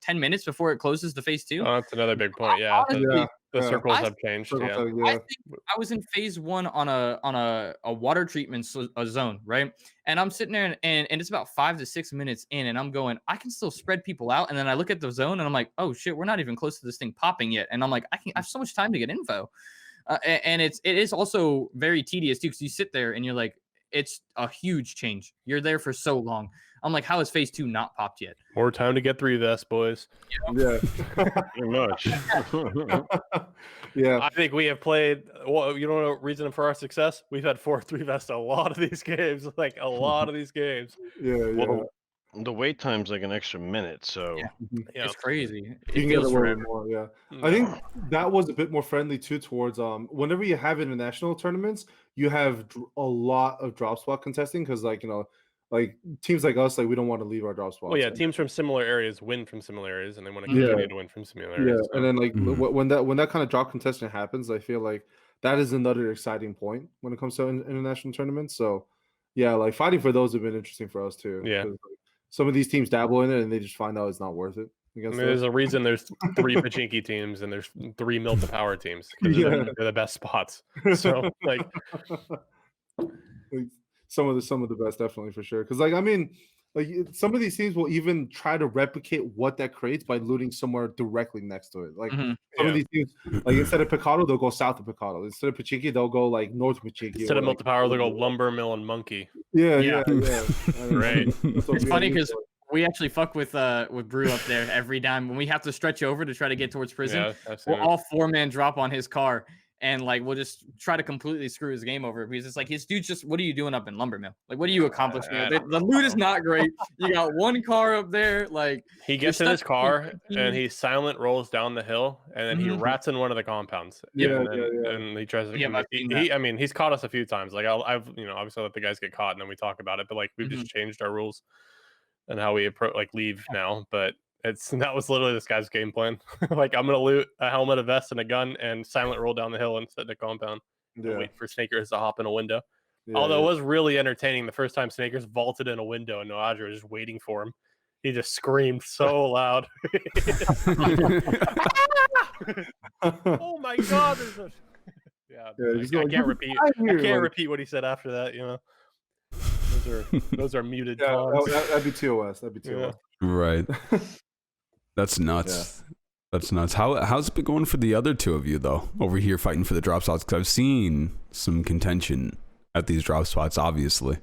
10 minutes before it closes to phase 2. Oh, that's another big point. Yeah, Honestly, the Yeah. circles have changed. Circle Yeah. tag, I yeah. think I was in phase 1 on a water treatment zone, right? And I'm sitting there and it's about 5 to 6 minutes in, and I'm going, I can still spread people out. And then I look at the zone and I'm like, oh shit, we're not even close to this thing popping yet. And I'm like, I have so much time to get info. And it is also very tedious too, because you sit there and you're like, it's a huge change. You're there for so long. I'm like, how is phase 2 not popped yet? More time to get 3 vests, boys. Yeah. Pretty much. Yeah. I think we have played. Well, you know, reason for our success. We've had 4 3 vests a lot of these games. Like a lot of these games. Yeah. Well, the wait time's like an extra minute, so Yeah. It's crazy. You can get feels away with forever. more, yeah. I think that was a bit more friendly too towards whenever you have international tournaments, you have a lot of drop spot contesting because like like teams like us, like we don't want to leave our drop spots. Well, yeah, And- teams from similar areas win from similar areas, and they want to Yeah. continue to win from similar yeah, areas. and then like Mhm. when that kind of drop contesting happens, I feel like that is another exciting point when it comes to international tournaments. So yeah, like fighting for those have been interesting for us too. Yeah. 'cause, like, some of these teams dabble in it and they just find out it's not worth it. I Against mean, there's us. a reason there's 3 Pachinki teams and there's 3 Milk to Power teams because Yeah. they're the best spots. So like, Like, some of the best, definitely, for sure. Because like I mean, like some of these teams will even try to replicate what that creates by looting somewhere directly next to it. Like Mhm. some of Yeah. these teams, like instead of Picado, they'll go south of Picado. Instead of Pachinki, they'll go like north of Pachinki. instead or, of Milk like, to Power, they'll go Lumber, Mill, and Monkey. Yeah, Yeah. yeah, yeah. I mean, Right. that's what It's we funny use because for. we actually fuck with Brew up there every time when we have to stretch over to try to get towards prison. Yeah, I've seen We'll it. all 4-man drop on his car, and like we'll just try to completely screw his game over because it's like his dude's just, what are you doing up in Lumber Mill? Like, what are you accomplishing? I The, don't the loot is not great. You got one car up there, like He you're gets in his stuck car between and 15 he silent rolls down the hill, and then he Mhm. rats in one of the compounds. Yeah, and then, yeah. and he tries to. Yeah, I've seen that. I mean, he's caught us a few times. Like I've obviously let the guys get caught, and then we talk about it. But like we've Mm-hmm. just changed our rules and how we leave now. But that was literally this guy's game plan. Like, I'm gonna loot a helmet, a vest, and a gun, and silent roll down the hill and sit in a compound and Yeah, wait for Snakers to hop in a window. yeah, Although yeah. it was really entertaining the first time Snakers vaulted in a window and Noadra was just waiting for him. He just screamed so loud. Oh my god! Yeah, Yeah, he's I going, can't "Get repeat. out I here," can't like- repeat what he said after that. You know, those are muted Yeah, taunts. that'd be TOS. That'd be TOS. Right. That's nuts. That's nuts. How's it been going for the other two of you though? Over here fighting for the drop spots, because I've seen some contention at these drop spots. Obviously,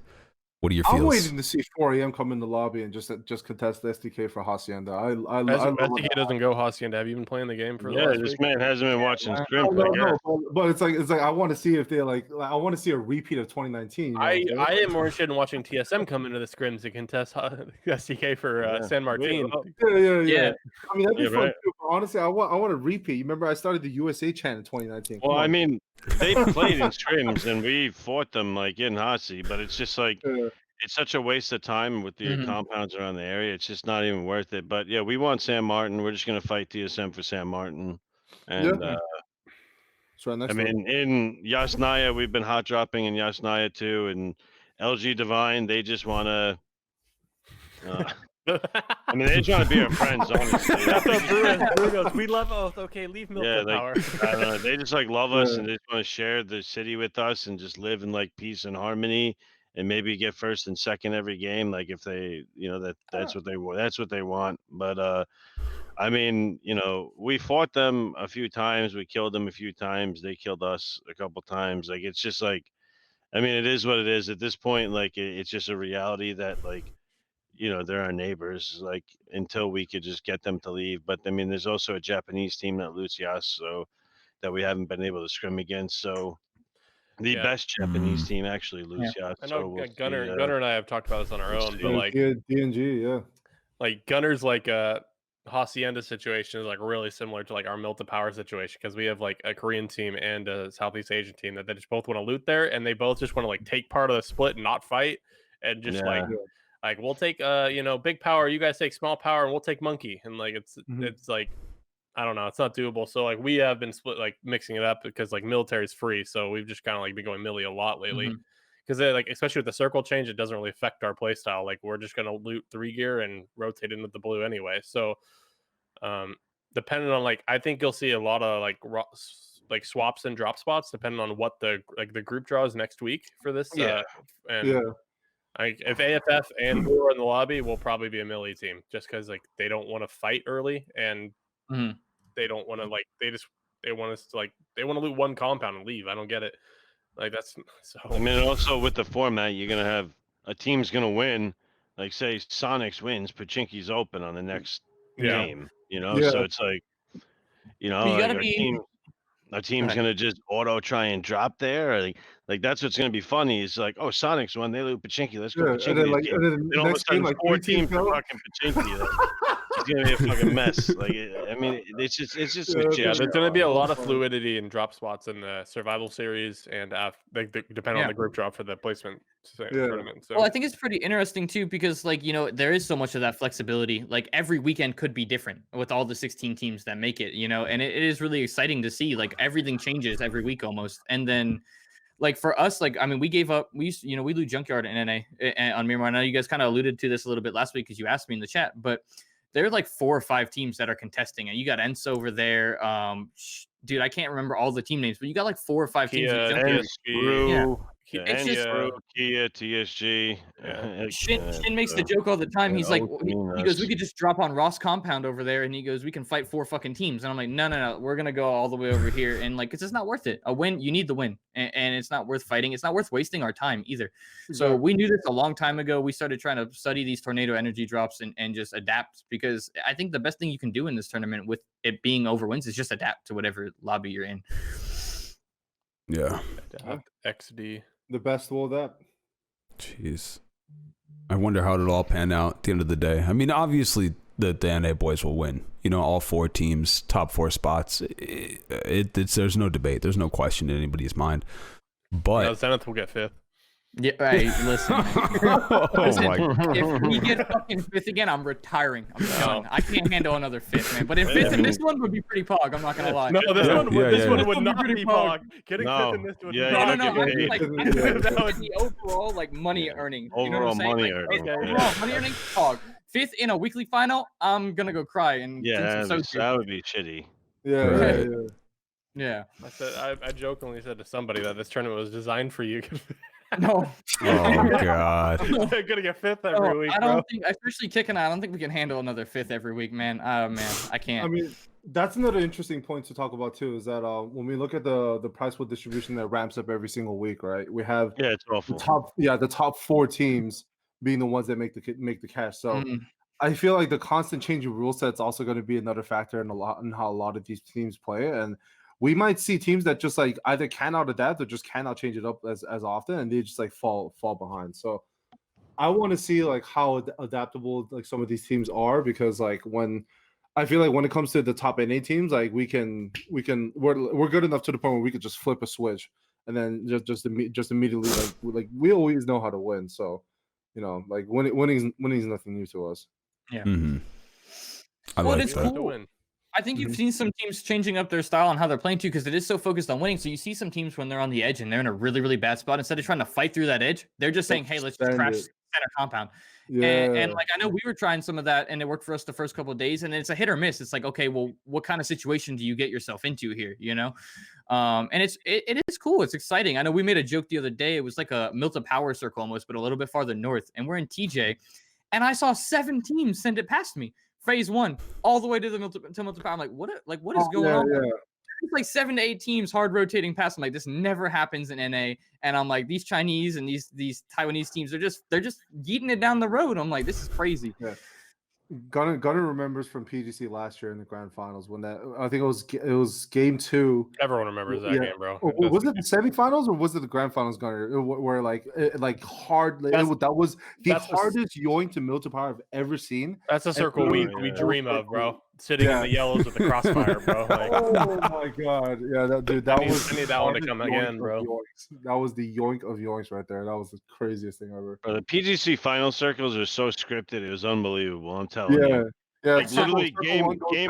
what are your feels? I'm waiting to see 4 a.m. come in the lobby and just contest the SDK for Hacienda. I love SDK doesn't go Hacienda. Have you been playing the game for the yeah, last this week? man hasn't been watching scrim. No, I guess. but it's like I want to see if they like I want to see a repeat of 2019. You know what I'm saying? I am more interested in watching TSM come into the scrims to contest SDK for Yeah. San Martin. Yeah. Yeah. I mean, that'd be Yeah, fun right. too. But honestly, I want to repeat. You remember I started the USA chant in 2019. Well, Come I on. mean, they played in scrims and we fought them like in Hasi, but it's just like Yeah. it's such a waste of time with the Mhm. compounds around the area. It's just not even worth it. But yeah, we want San Martin. We're just gonna fight TSM for San Martin. And It's right next I to it. mean, in Yasnaya, we've been hot dropping in Yasnaya too, and LG Divine, they just want to. I mean, they just want to be our friends, honestly. That's what Brew goes. We love Oath. Okay, leave Milk Yeah, to Power. I don't know. They just like love us Yeah. and they just want to share the city with us and just live in like peace and harmony and maybe get first and second every game. Like if they, that's what they want. That's what they want. But I mean, we fought them a few times. We killed them a few times. They killed us a couple times. Like it's just like, I mean, it is what it is at this point. Like it's just a reality that like, they're our neighbors, like until we could just get them to leave. But I mean, there's also a Japanese team that loots Yas, so that we haven't been able to scrim against. So the Yeah. best Japanese team actually loots Yas. I know so we'll Gunner see, Gunner and I have talked about this on our we'll own, see. but like DNG, yeah. Gunner's like Hacienda situation is like really similar to like our Milta Power situation because we have like a Korean team and a Southeast Asian team that they just both want to loot there, and they both just want to like take part of the split and not fight, and just Yeah. like we'll take big power, you guys take small power, and we'll take monkey, and like it's like I don't know, it's not doable. So like we have been split like mixing it up because like military is free, so we've just kind of like been going milli a lot lately. Because like especially with the circle change, it doesn't really affect our play style. Like we're just gonna loot 3 gear and rotate into the blue anyway. So depending on like I think you'll see a lot of like swaps and drop spots depending on what the group draw is next week for this. If AFF and Blue are in the lobby, we'll probably be a melee team just because like they don't want to fight early and they don't want to like they want us to like they want to loot one compound and leave. I don't get it. Like that's so. I mean, also with the format, you're gonna have a team's gonna win. Like say Sonics wins, Pachinki's open on the next game. You know, so it's like, you know, you like gotta be. Our team's gonna just auto try and drop there. Or like that's what's gonna be funny. Is like, oh, Sonics won, they loot Pachinki. Let's go Pachinki. And then all of a sudden, like 4 teams are fucking Pachinki. Like, it's gonna be a fucking mess. Like, I mean, it's just there's gonna be a lot of fluidity and drop spots in the survival series and depending on the group drop for the placement tournament. So. Well, I think it's pretty interesting too because like there is so much of that flexibility. Like every weekend could be different with all the 16 teams that make it. And it is really exciting to see like everything changes every week almost. And then like for us, like I mean, we gave up. We used, we loot Junkyard in NA on Miramar. I know you guys kind of alluded to this a little bit last week because you asked me in the chat, but there are like 4 or 5 teams that are contesting, and you got Enso over there. Dude, I can't remember all the team names, but you got like 4 or 5 teams. It's just Kia, TSG. Shin makes the joke all the time. He's like, he goes, we could just drop on Ross compound over there, and he goes, we can fight 4 fucking teams. And I'm like, no, we're gonna go all the way over here, and like, it's just not worth it. A win, you need the win, and it's not worth fighting. It's not worth wasting our time either. So we knew this a long time ago. We started trying to study these tornado energy drops and just adapt, because I think the best thing you can do in this tournament with it being over wins is just adapt to whatever lobby you're in. Yeah. XD. The best will that. Jeez. I wonder how it'll all pan out at the end of the day. I mean, obviously the NA boys will win. All 4 teams, top 4 spots. There's no debate. There's no question in anybody's mind. But Zenith will get 5th. Yeah, right. Listen. If we get fucking 5th again, I'm retiring. I'm done. I can't handle another 5th, man. But if 5th in this one would be pretty pog, I'm not gonna lie. No, this one would not be pog. Getting 5th in this one. No. The overall like money earning. Overall money earning. Overall money earning, pog. 5th in a weekly final, I'm gonna go cry and that would be shitty. Yeah. I jokingly said to somebody that this tournament was designed for you. No. Oh God. They're gonna get 5th every week. I don't think, especially kicking out, I don't think we can handle another 5th every week, man. Man, I can't. I mean, that's another interesting point to talk about too. Is that when we look at the prize pool distribution that ramps up every single week, right? We have it's awful. The top 4 teams being the ones that make the cash. So I feel like the constant changing rule set is also going to be another factor in how a lot of these teams play, and we might see teams that just like either cannot adapt or just cannot change it up as often, and they just like fall behind. So I want to see like how adaptable like some of these teams are, because like when it comes to the top NA teams, like we're good enough to the point where we could just flip a switch and then just immediately like we always know how to win. So like winning is nothing new to us. Yeah. Mm-hmm. It's cool. I think you've seen some teams changing up their style and how they're playing too, because it is so focused on winning. So you see some teams when they're on the edge and they're in a really, really bad spot, instead of trying to fight through that edge, they're just saying, hey, let's just crash center compound. Yeah. And like, I know we were trying some of that and it worked for us the first couple of days, and it's a hit or miss. It's like, okay, well, what kind of situation do you get yourself into here? And it is cool. It's exciting. I know we made a joke the other day. It was like a Milta Power Circle almost, but a little bit farther north. And we're in TJ, and I saw 7 teams send it past me. Phase 1 all the way to the Milta Power. I'm like, what is going on? Yeah. It's like 7 to 8 teams hard rotating past. I'm like, this never happens in NA. And I'm like, these Chinese and these Taiwanese teams, they're just yeeting it down the road. I'm like, this is crazy. Gunner remembers from PGC last year in the grand finals when that I think it was game 2. Everyone remembers that game, bro. Was it the semifinals or was it the grand finals, Gunner? Where like hard. That was the hardest yoink to Milton Power I've ever seen. That's a circle we dream of, bro. Sitting in the yellows with the crossfire, bro. Like, oh my god, yeah, I need that one to come again, bro. That was the yoink of yoinks right there. That was the craziest thing ever. Bro, the PGC final circles are so scripted. It was unbelievable. I'm telling you. Yeah, like literally, game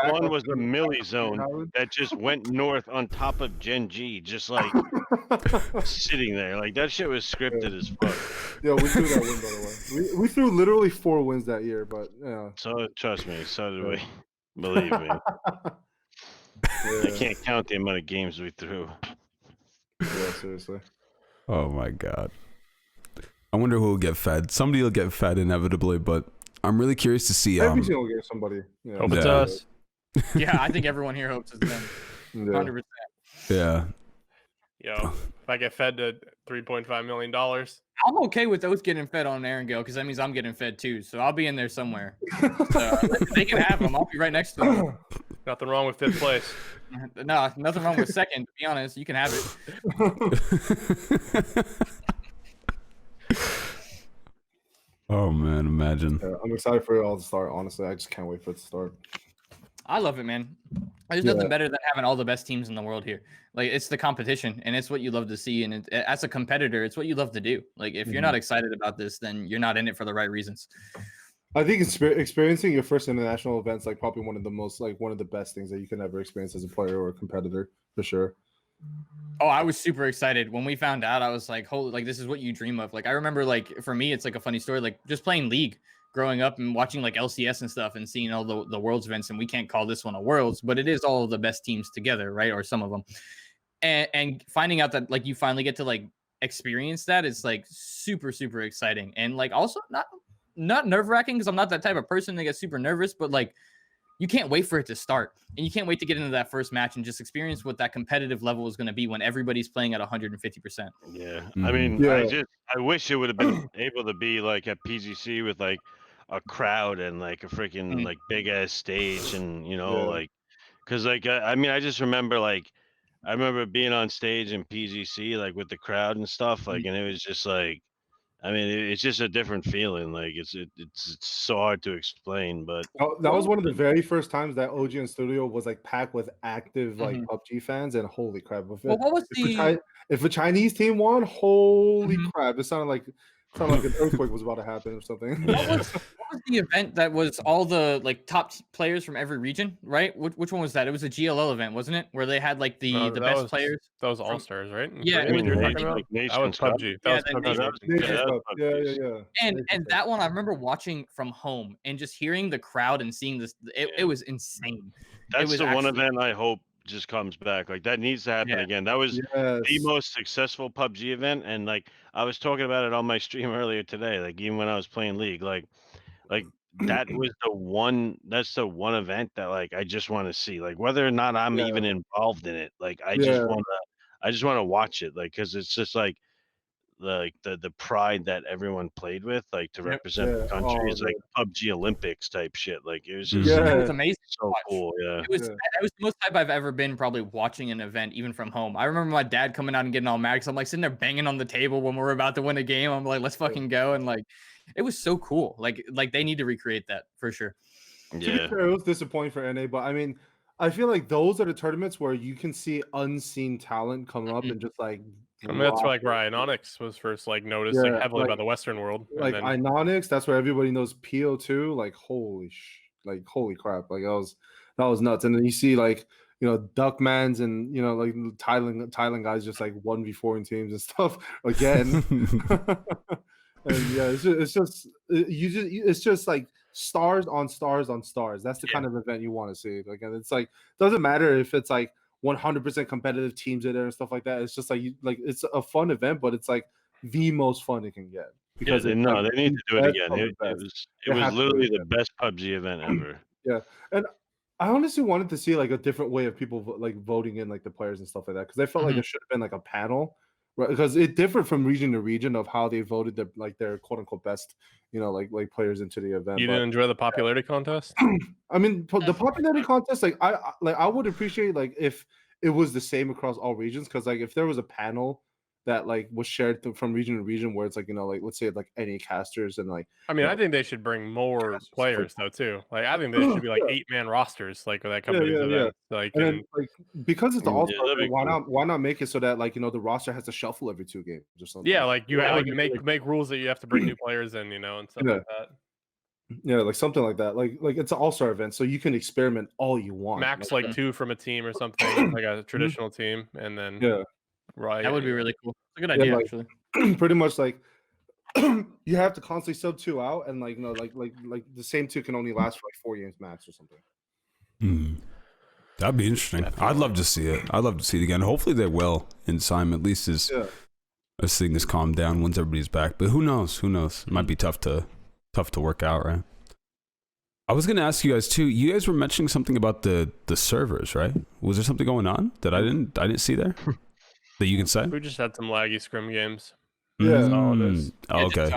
one was a milli zone that just went north on top of Gen G, just like sitting there. Like that shit was scripted as fuck. Yeah, we threw that win, by the way. We threw literally 4 wins that year, but yeah. So trust me, so did we. Believe me. I can't count the amount of games we threw. Yeah, seriously. Oh my god. I wonder who will get fed. Somebody will get fed inevitably, but I'm really curious to see. Every single game, somebody. Yeah. Hope it's us. Yeah, I think everyone here hopes it's them. 100%. Yeah. Yo, if I get fed to $3.5 million, I'm okay with those getting fed on Aaron Gill because that means I'm getting fed too. So I'll be in there somewhere. So they can have them. I'll be right next to them. Nothing wrong with 5th place. No, nothing wrong with 2nd. To be honest, you can have it. Oh man, imagine. Yeah, I'm excited for it all to start. Honestly, I just can't wait for it to start. I love it, man. There's nothing better than having all the best teams in the world here. Like, it's the competition, and it's what you love to see. And as a competitor, it's what you love to do. Like, if you're not excited about this, then you're not in it for the right reasons. I think experiencing your first international event's like probably one of the best things that you can ever experience as a player or a competitor, for sure. Oh, I was super excited when we found out. I was like, holy, like, this is what you dream of. Like, I remember, like, for me, it's like a funny story, like just playing League growing up and watching like LCS and stuff and seeing all the Worlds events. And we can't call this one a Worlds, but it is all of the best teams together, right? Or some of them. And finding out that like you finally get to like experience that is like super, super exciting. And like also not nerve-wracking because I'm not that type of person that gets super nervous, but like you can't wait for it to start. And you can't wait to get into that first match and just experience what that competitive level is going to be when everybody's playing at 150%. Yeah. I mean, I wish it would have been able to be like at PGC with like a crowd and like a freaking like big ass stage and, you know, like, cause like, I mean, I just remember like, I remember being on stage in PGC, like with the crowd and stuff, like, and it was just like, I mean, it's just a different feeling. Like it's so hard to explain, but that was one of the very first times that OGN Studio was like packed with active like PUBG fans, and holy crap! If a Chinese team won, holy crap! It sounded like an earthquake was about to happen or something. What was the event that was all the like top players from every region, right? Which one was that? It was a GLL event, wasn't it? Where they had like the best players. That was All Stars, right? Yeah, that was PUBG. And that one I remember watching from home and just hearing the crowd and seeing this. It was insane. That's the one event I hope just comes back. Like that needs to happen again. That was the most successful PUBG event, and like I was talking about it on my stream earlier today. Like even when I was playing League, like that was that's the one event that like I just want to see. Like whether or not I'm even involved in it, like I just want to watch it. Like because it's just like the pride that everyone played with, like to represent the country. It's like PUBG Olympics type shit. Like it was just it was amazing. So cool. Yeah. It was the most hype I've ever been probably watching an event, even from home. I remember my dad coming out and getting all mad because I'm like sitting there banging on the table when we're about to win a game. I'm like, let's fucking go. And like it was so cool. Like they need to recreate that for sure. To be fair, it was disappointing for NA, but I mean, I feel like those are the tournaments where you can see unseen talent come up and just like. I mean, that's where like Ryan Onyx was first like noticed like heavily by the Western world. Like Onyx, that's where everybody knows PO2. Like holy crap! Like that was nuts. And then you see like Duckmans and like Thailand guys just like 1v4 in teams and stuff again. And yeah, it's just like stars on stars on stars. That's the kind of event you want to see. Like, and it's like doesn't matter if it's like 100% competitive teams in there and stuff like that. It's just like it's a fun event, but it's like the most fun it can get. Because they need to do it again. It was literally the best PUBG event ever. Yeah, and I honestly wanted to see like a different way of people like voting in like the players and stuff like that because I felt like there should have been like a panel right? Because it differed from region to region of how they voted their quote unquote best, like players into the event. You But didn't enjoy the popularity contest? I mean, the popularity contest, like I would appreciate like if it was the same across all regions, because like if there was a panel that like was shared from region to region, where it's like like let's say like any casters and like I mean, I think they should bring more players though too. Like I think there should be like 8-man rosters like that come to these events. Like and then like because it's the all star, that'd be cool. why not make it so that like the roster has to shuffle every 2 games or something? yeah, like you Yeah, like like- make rules that you have to bring new players in, and stuff like that. Yeah, like something like that. Like it's an all-star event, so you can experiment all you want. Max like 2 from a team or something, like a traditional team, and then right. That would be really cool. It's a good Yeah, idea, like- actually. pretty much like you have to constantly sub 2 out, and like like the same 2 can only last for like 4 games max or something. That'd be interesting. I'd love to see it. I'd love to see it again. Hopefully they will in time, at least as things calm down once everybody's back. But who knows? Who knows? It might be tough to work out, right? I was gonna ask you guys too. You guys were mentioning something about the servers, right? Was there something going on that I didn't see there that you can say? We just had some laggy scrim games. Yeah. That's all it is. Oh, okay.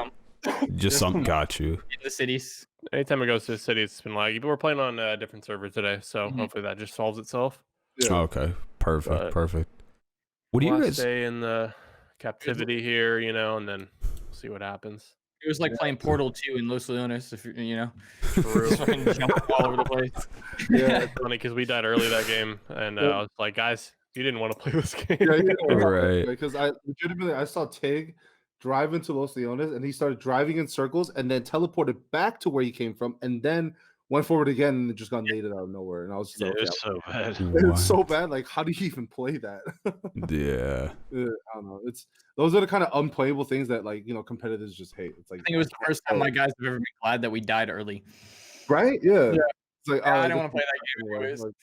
Just Just some got you. in the cities. Anytime it goes to the city, it's been laggy. But we're playing on a different server today, so hopefully that just solves itself. Yeah. Okay. Perfect. But Perfect. What do you Last guys? day in the captivity here, and then we'll see what happens. It was like playing Portal 2 in Los Leones, if True. just fucking jumping all over the place. Yeah. It's funny because we died early that game, and I was like, guys, you didn't want to play this game. Right. Because I legitimately saw Tig drive into Los Leones, and he started driving in circles, and then teleported back to where he came from, and then went forward again, and just got naded out of nowhere. And I was just Yeah, like, it was so bad. it's so bad. Like, how do you even play that? Yeah. I don't know. Those are the kind of unplayable things that like competitors just hate. It's like I think it was the first time my guys have ever been glad that we died early. right? Yeah. It's like I oh, don't this want to play is that game anyway. anyways. Like,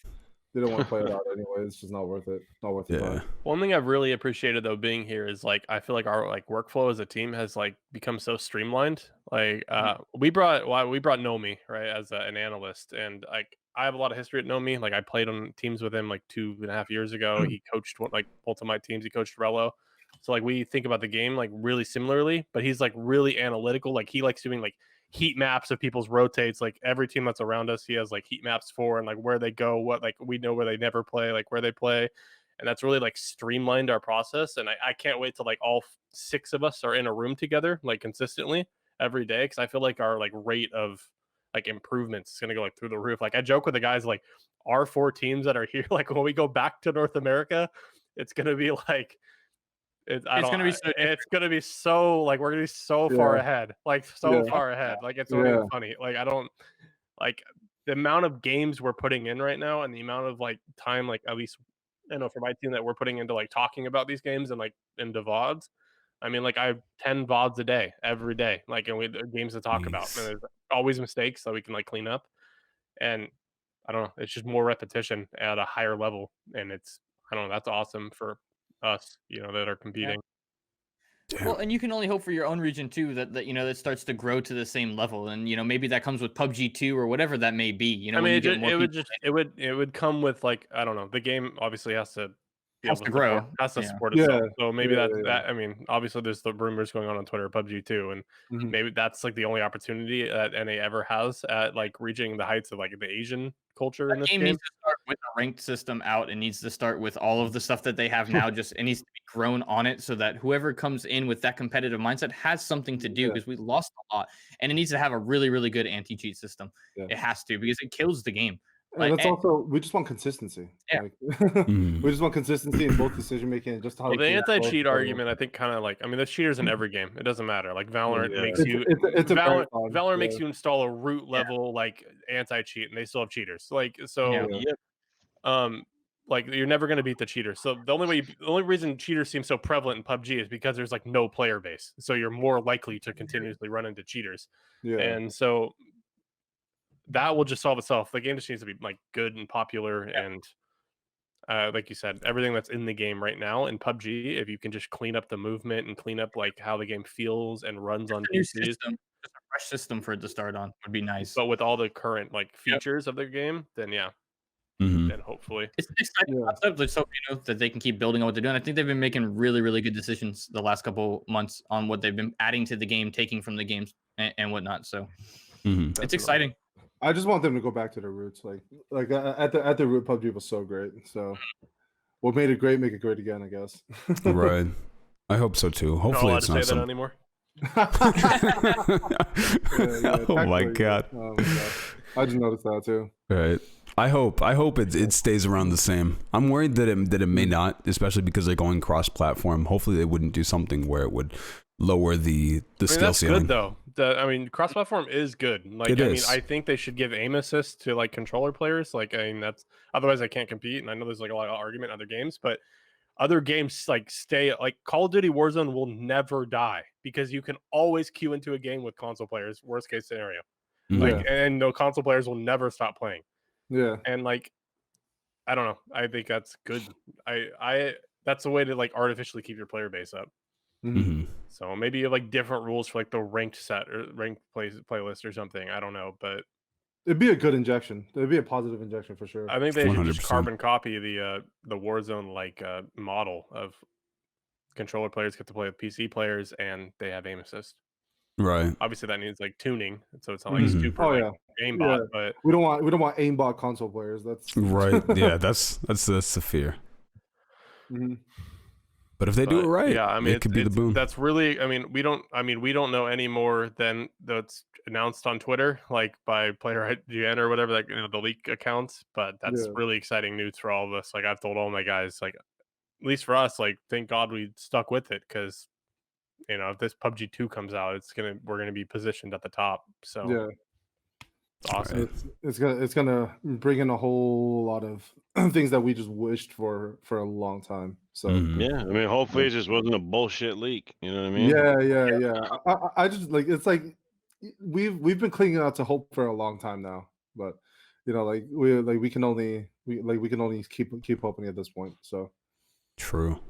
they don't want to play it out anyway. It's just not worth it. Not worth it. Yeah. One thing I've really appreciated though being here is like I feel like our like workflow as a team has like become so streamlined. Like we brought Nomi right as an analyst, and like I have a lot of history at Nomi. Like I played on teams with him like 2.5 years ago. He coached like both of my teams. He coached Rello. So like we think about the game like really similarly, but he's like really analytical. Like he likes doing like heat maps of people's rotates. Like every team that's around us, he has like heat maps for, and like where they go, what like we know where they never play, like where they play. And that's really like streamlined our process. And I can't wait till like all 6 of us are in a room together, like consistently every day. Cause I feel like our like rate of like improvements is going to go like through the roof. Like I joke with the guys, like our 4 teams that are here, like when we go back to North America, it's going to be like, it's gonna be so like we're gonna be so far ahead, like so far ahead. Like it's not even funny. Like I don't like the amount of games we're putting in right now, and the amount of like time, like at least I know for my team that we're putting into like talking about these games and like into VODs. I mean, like I have 10 VODs a day, every day, like and we games to talk about, and there's always mistakes that we can like clean up. And I don't know, it's just more repetition at a higher level, and it's I don't know, that's awesome for us, that are competing. Well, and you can only hope for your own region too that that starts to grow to the same level, and maybe that comes with PUBG 2 or whatever that may be. I mean, it would come with like I don't know. The game obviously has to be able to grow, support itself. So maybe that. I mean, obviously there's the rumors going on Twitter, PUBG 2, and maybe that's like the only opportunity that NA ever has at like reaching the heights of like the Asian culture in this game. Needs to start with a ranked system out. It needs to start with all of the stuff that they have now. It needs to be grown on it so that whoever comes in with that competitive mindset has something to do, because we lost a lot, and it needs to have a really, really good anti-cheat system. It has to, because it kills the game. And that's also we just want consistency. Yeah. Like, we just want consistency in both decision making and just how the anti-cheat argument, I think, kind of like there's cheaters in every game. It doesn't matter. Like Valorant makes you Valorant makes you install a root level like anti-cheat, and they still have cheaters. Like like you're never going to beat the cheater. So the only reason cheaters seem so prevalent in PUBG is because there's like no player base. So you're more likely to continuously run into cheaters. And so that will just solve itself. The game just needs to be like good and popular, and like you said, everything that's in the game right now in PUBG, if you can just clean up the movement and clean up like how the game feels and runs on PCs, just a fresh system for it to start on would be nice. But with all the current like features of the game, then Mhm. and hopefully. It's an exciting Yeah. concept. Let's hope that they can keep building on what they're doing. I think they've been making really, really good decisions the last couple months on what they've been adding to the game, taking from the games, and whatnot. So Mhm. it's Definitely. exciting. I just want them to go back to their roots. Like at the root, PUBG was so great. So what made it great, make it great again, I guess. Right. I hope so too. Not Hopefully allowed it's to not say that some. anymore. Oh my god. Oh my god. I just noticed that too. Right. I hope it stays around the same. I'm worried that it may not, especially because they're going cross-platform. Hopefully they wouldn't do something where it would lower the skill That's ceiling. good though. Cross-platform is good. Like, It is. I think they should give aim assist to like controller players. Like, that's otherwise I can't compete. And I know there's like a lot of argument in other games, but other games like Call of Duty Warzone will never die because you can always queue into a game with console players. Worst case scenario, Mhm. and no console players will never stop playing. Yeah. And like, I don't know. I think that's good. That's a way to like artificially keep your player base up. Mhm. So maybe you have like different rules for like the ranked set or ranked playlist or something. I don't know, but It'd be a good injection. It'd be a positive injection for sure. I think they should 100%. just carbon copy the Warzone like model of controller players get to play with PC players and they have aim assist. Right. Obviously that needs like tuning, so it's not like Mhm. super Oh, like yeah. aimbot, Yeah. but We don't want aimbot console players. That's Right. Yeah, that's the fear. Mhm. But if they do it right, yeah, I mean, it could be the boom. That's really, we don't know any more than that's announced on Twitter, like by player IGN or whatever, like the leak accounts. But that's Yeah. really exciting news for all of us. Like I've told all my guys, like at least for us, like thank God we stuck with it because if this PUBG 2 comes out, we're gonna be positioned at the top. So Yeah. it's awesome. It's gonna bring in a whole lot of things that we just wished for a long time. So Mhm. Yeah, I mean, hopefully it just wasn't a bullshit leak. You know what I mean? yeah. I just like it's like we've been clinging out to hope for a long time now, but like we can only keep hoping at this point. So True.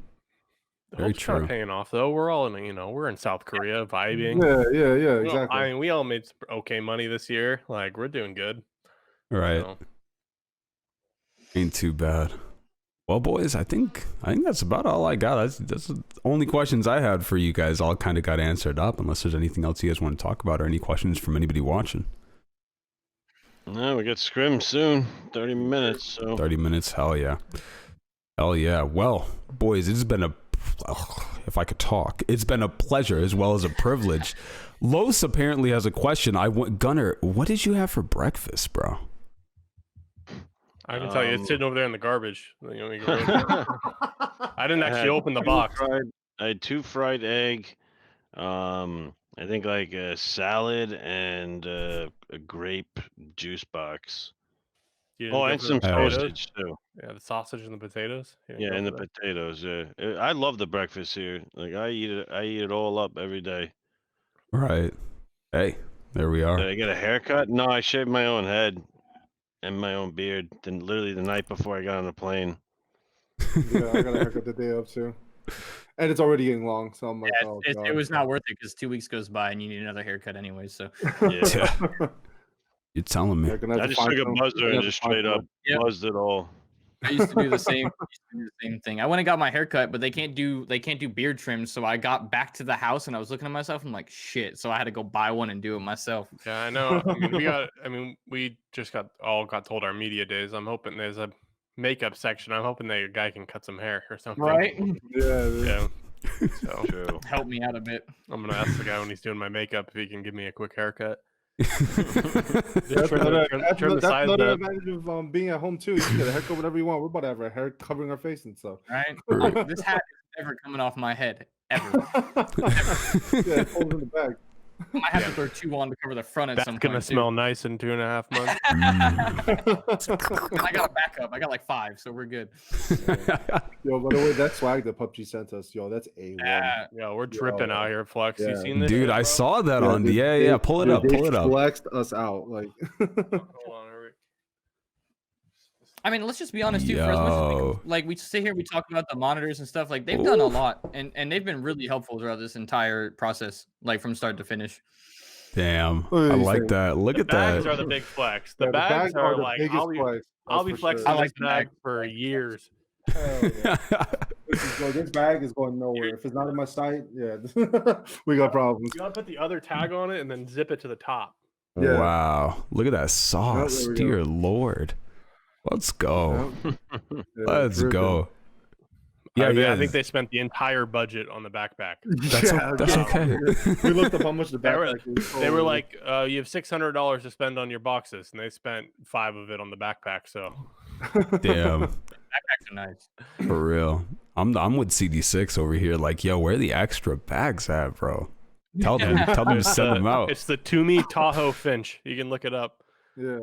The Very hope's kind true. of paying off though. We're all we're in South Korea vibing. yeah, We all- exactly. I mean, we all made okay money this year. Like we're doing good. Right. So, Ain't too bad. Well, boys, I think that's about all I got. That's the only questions I had for you guys. All kind of got answered up. Unless there's anything else you guys want to talk about or any questions from anybody watching. No, we get scrim soon. 30 minutes. So 30 minutes. Hell yeah. Hell yeah. Well, boys, it's been if I could talk, it's been a pleasure as well as a privilege. Los apparently has a question. Gunner, what did you have for breakfast, bro? I can tell you, it's sitting over there in the garbage. You want me to go over there? I didn't actually open the box. I had 2 fried egg. I think like a salad and a grape juice box. You didn't Oh, go and for some the potatoes? sausage too. Yeah, the sausage and the potatoes. You didn't Yeah, go and for the that? potatoes. Yeah, I love the breakfast here. Like I eat it all up every day. Right. Hey, there we are. Did I get a haircut? No, I shaved my own head and my own beard. Then literally the night before I got on the plane. Yeah, I got a haircut the day of too, and it's already getting long. So I'm like, oh god, It was not worth it because 2 weeks goes by and you need another haircut anyway. So Yeah, You're telling me. Yeah, gonna have I to just find took a some- buzzer gonna and have to just find straight some- up Yeah. buzzed it all. I used to do the same. Thing. I went and got my haircut, but they can't do beard trims. So I got back to the house and I was looking at myself. I'm like, shit. So I had to go buy one and do it myself. Yeah, I know. We just got told our media days. I'm hoping there's a makeup section. I'm hoping that your guy can cut some hair or something. Right? Yeah, Yeah. So True. Help me out a bit. I'm gonna ask the guy when he's doing my makeup if he can give me a quick haircut. That's Trim another the sides of advantage of being at home too. You can get a haircut whatever you want. We're about to have our hair covering our face and stuff. Right? Right. This hat is never coming off my head. Ever. Yeah, it's holding in the bag. I have to throw 2 on to cover the front at That's some gonna point. smell nice in 2.5 months. I got a backup. I got like 5, so we're good. Yo, by the way, that swag that PUBG sent us, yo, that's A1. Yo, we're tripping out here, Flux. Yeah. You seen this? Dude, shit, I bro? saw that Yeah, on the they- Pull it up. They Pull it up. flexed us out. Like, Hold on, hurry. I mean, let's just be honest too. For as much as like we sit here, we talk about the monitors and stuff. Like they've done a lot, and they've been really helpful throughout this entire process, like from start to finish. Damn, What are I you like saying? that. Look The at bags that. are the big flex. The Yeah, bags are the like biggest I'll be flex, I'll that's be for flexing sure. I like this bag bags. for years. Hell yeah. This bag is going nowhere. If it's not in my sight, yeah, we got problems. You gotta put the other tag on it and then zip it to the top. Yeah. Wow, look at that sauce, there we dear go. Lord. Let's go. Yeah, Let's dripping. go. I Yeah, think they spent the entire budget on the backpack. That's okay. We looked up how much the They were, backpack is. they were like, you have $600 to spend on your boxes, and they spent 5 of it on the backpack. So Damn, Backpacks are nice. for real. I'm with CD6 over here. Like, yo, where are the extra bags at, bro? Tell them to send them out. it's the Toomey Tahoe Finch. You can look it up. yeah.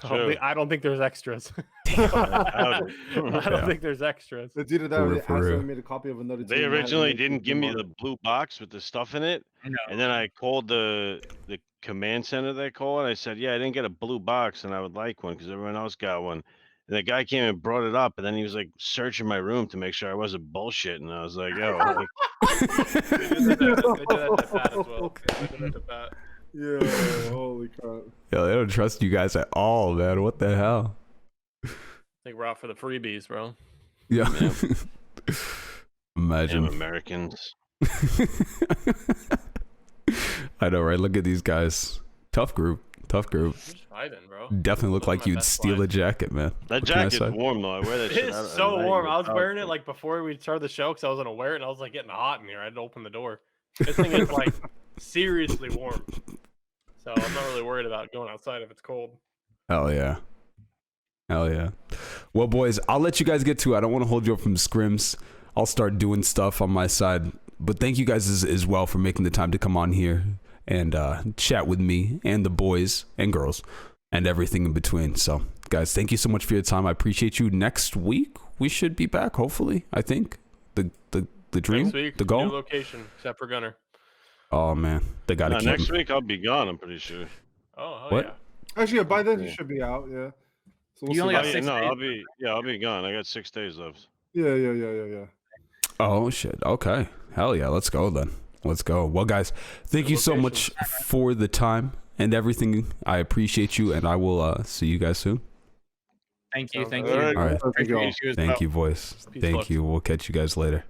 I don't think there's extras. I I don't think there's extras. It's either that For or real, they for real. accidentally made a copy of another They team. originally didn't give me the blue box with the stuff in it, No. and then I called the command center they call, and I said, "Yeah, I didn't get a blue box, and I would like one because everyone else got one." And the guy came and brought it up, and then he was like searching my room to make sure I wasn't bullshitting. And I was like, "Yo, like, They did that to Pat as well. They did that to Pat. Yeah, holy crap. Yo, they don't trust you guys at all, man. What the hell? I think we're out for the freebies, bro. Yeah. damn Imagine. Americans." I know, right? Look at these guys. Tough group. Tough group. We're just vibing, bro. Definitely look Those are like my you'd best steal a slides. jacket, man. That What can I jacket's say? warm though. I wear that It shit. is out at so night warm. in I the was house. wearing it like before we started the show because I was gonna wear it and I was like getting hot in here. I had to open the door. This thing is like seriously warm. So I'm not really worried about going outside if it's cold. Hell yeah. Hell yeah. Well, boys, I'll let you guys get to it. I don't want to hold you up from scrims. I'll start doing stuff on my side. But thank you guys as well for making the time to come on here and chat with me and the boys and girls and everything in between. So, guys, thank you so much for your time. I appreciate you. Next week, we should be back, hopefully, I think. The dream, Next week, the goal. new location, except for Gunner. Oh, man. They got to No, keep next him. week I'll be gone. I'm pretty sure. Oh, hell What? yeah. Actually, yeah, by then Yeah. he should be out. Yeah. So You only see. got Oh, yeah, 6 no, days. I'll be gone. I got 6 days left. Yeah. Oh, shit. Okay. Hell yeah. Let's go then. Let's go. Well, guys, thank you so much for the time and everything. I appreciate you, and I will see you guys soon. Thank you. Sounds Thank good. you. All right. All right. Thank you all. Appreciate you as Thank well. you, voice. Peace, Thank Flux. you. We'll catch you guys later.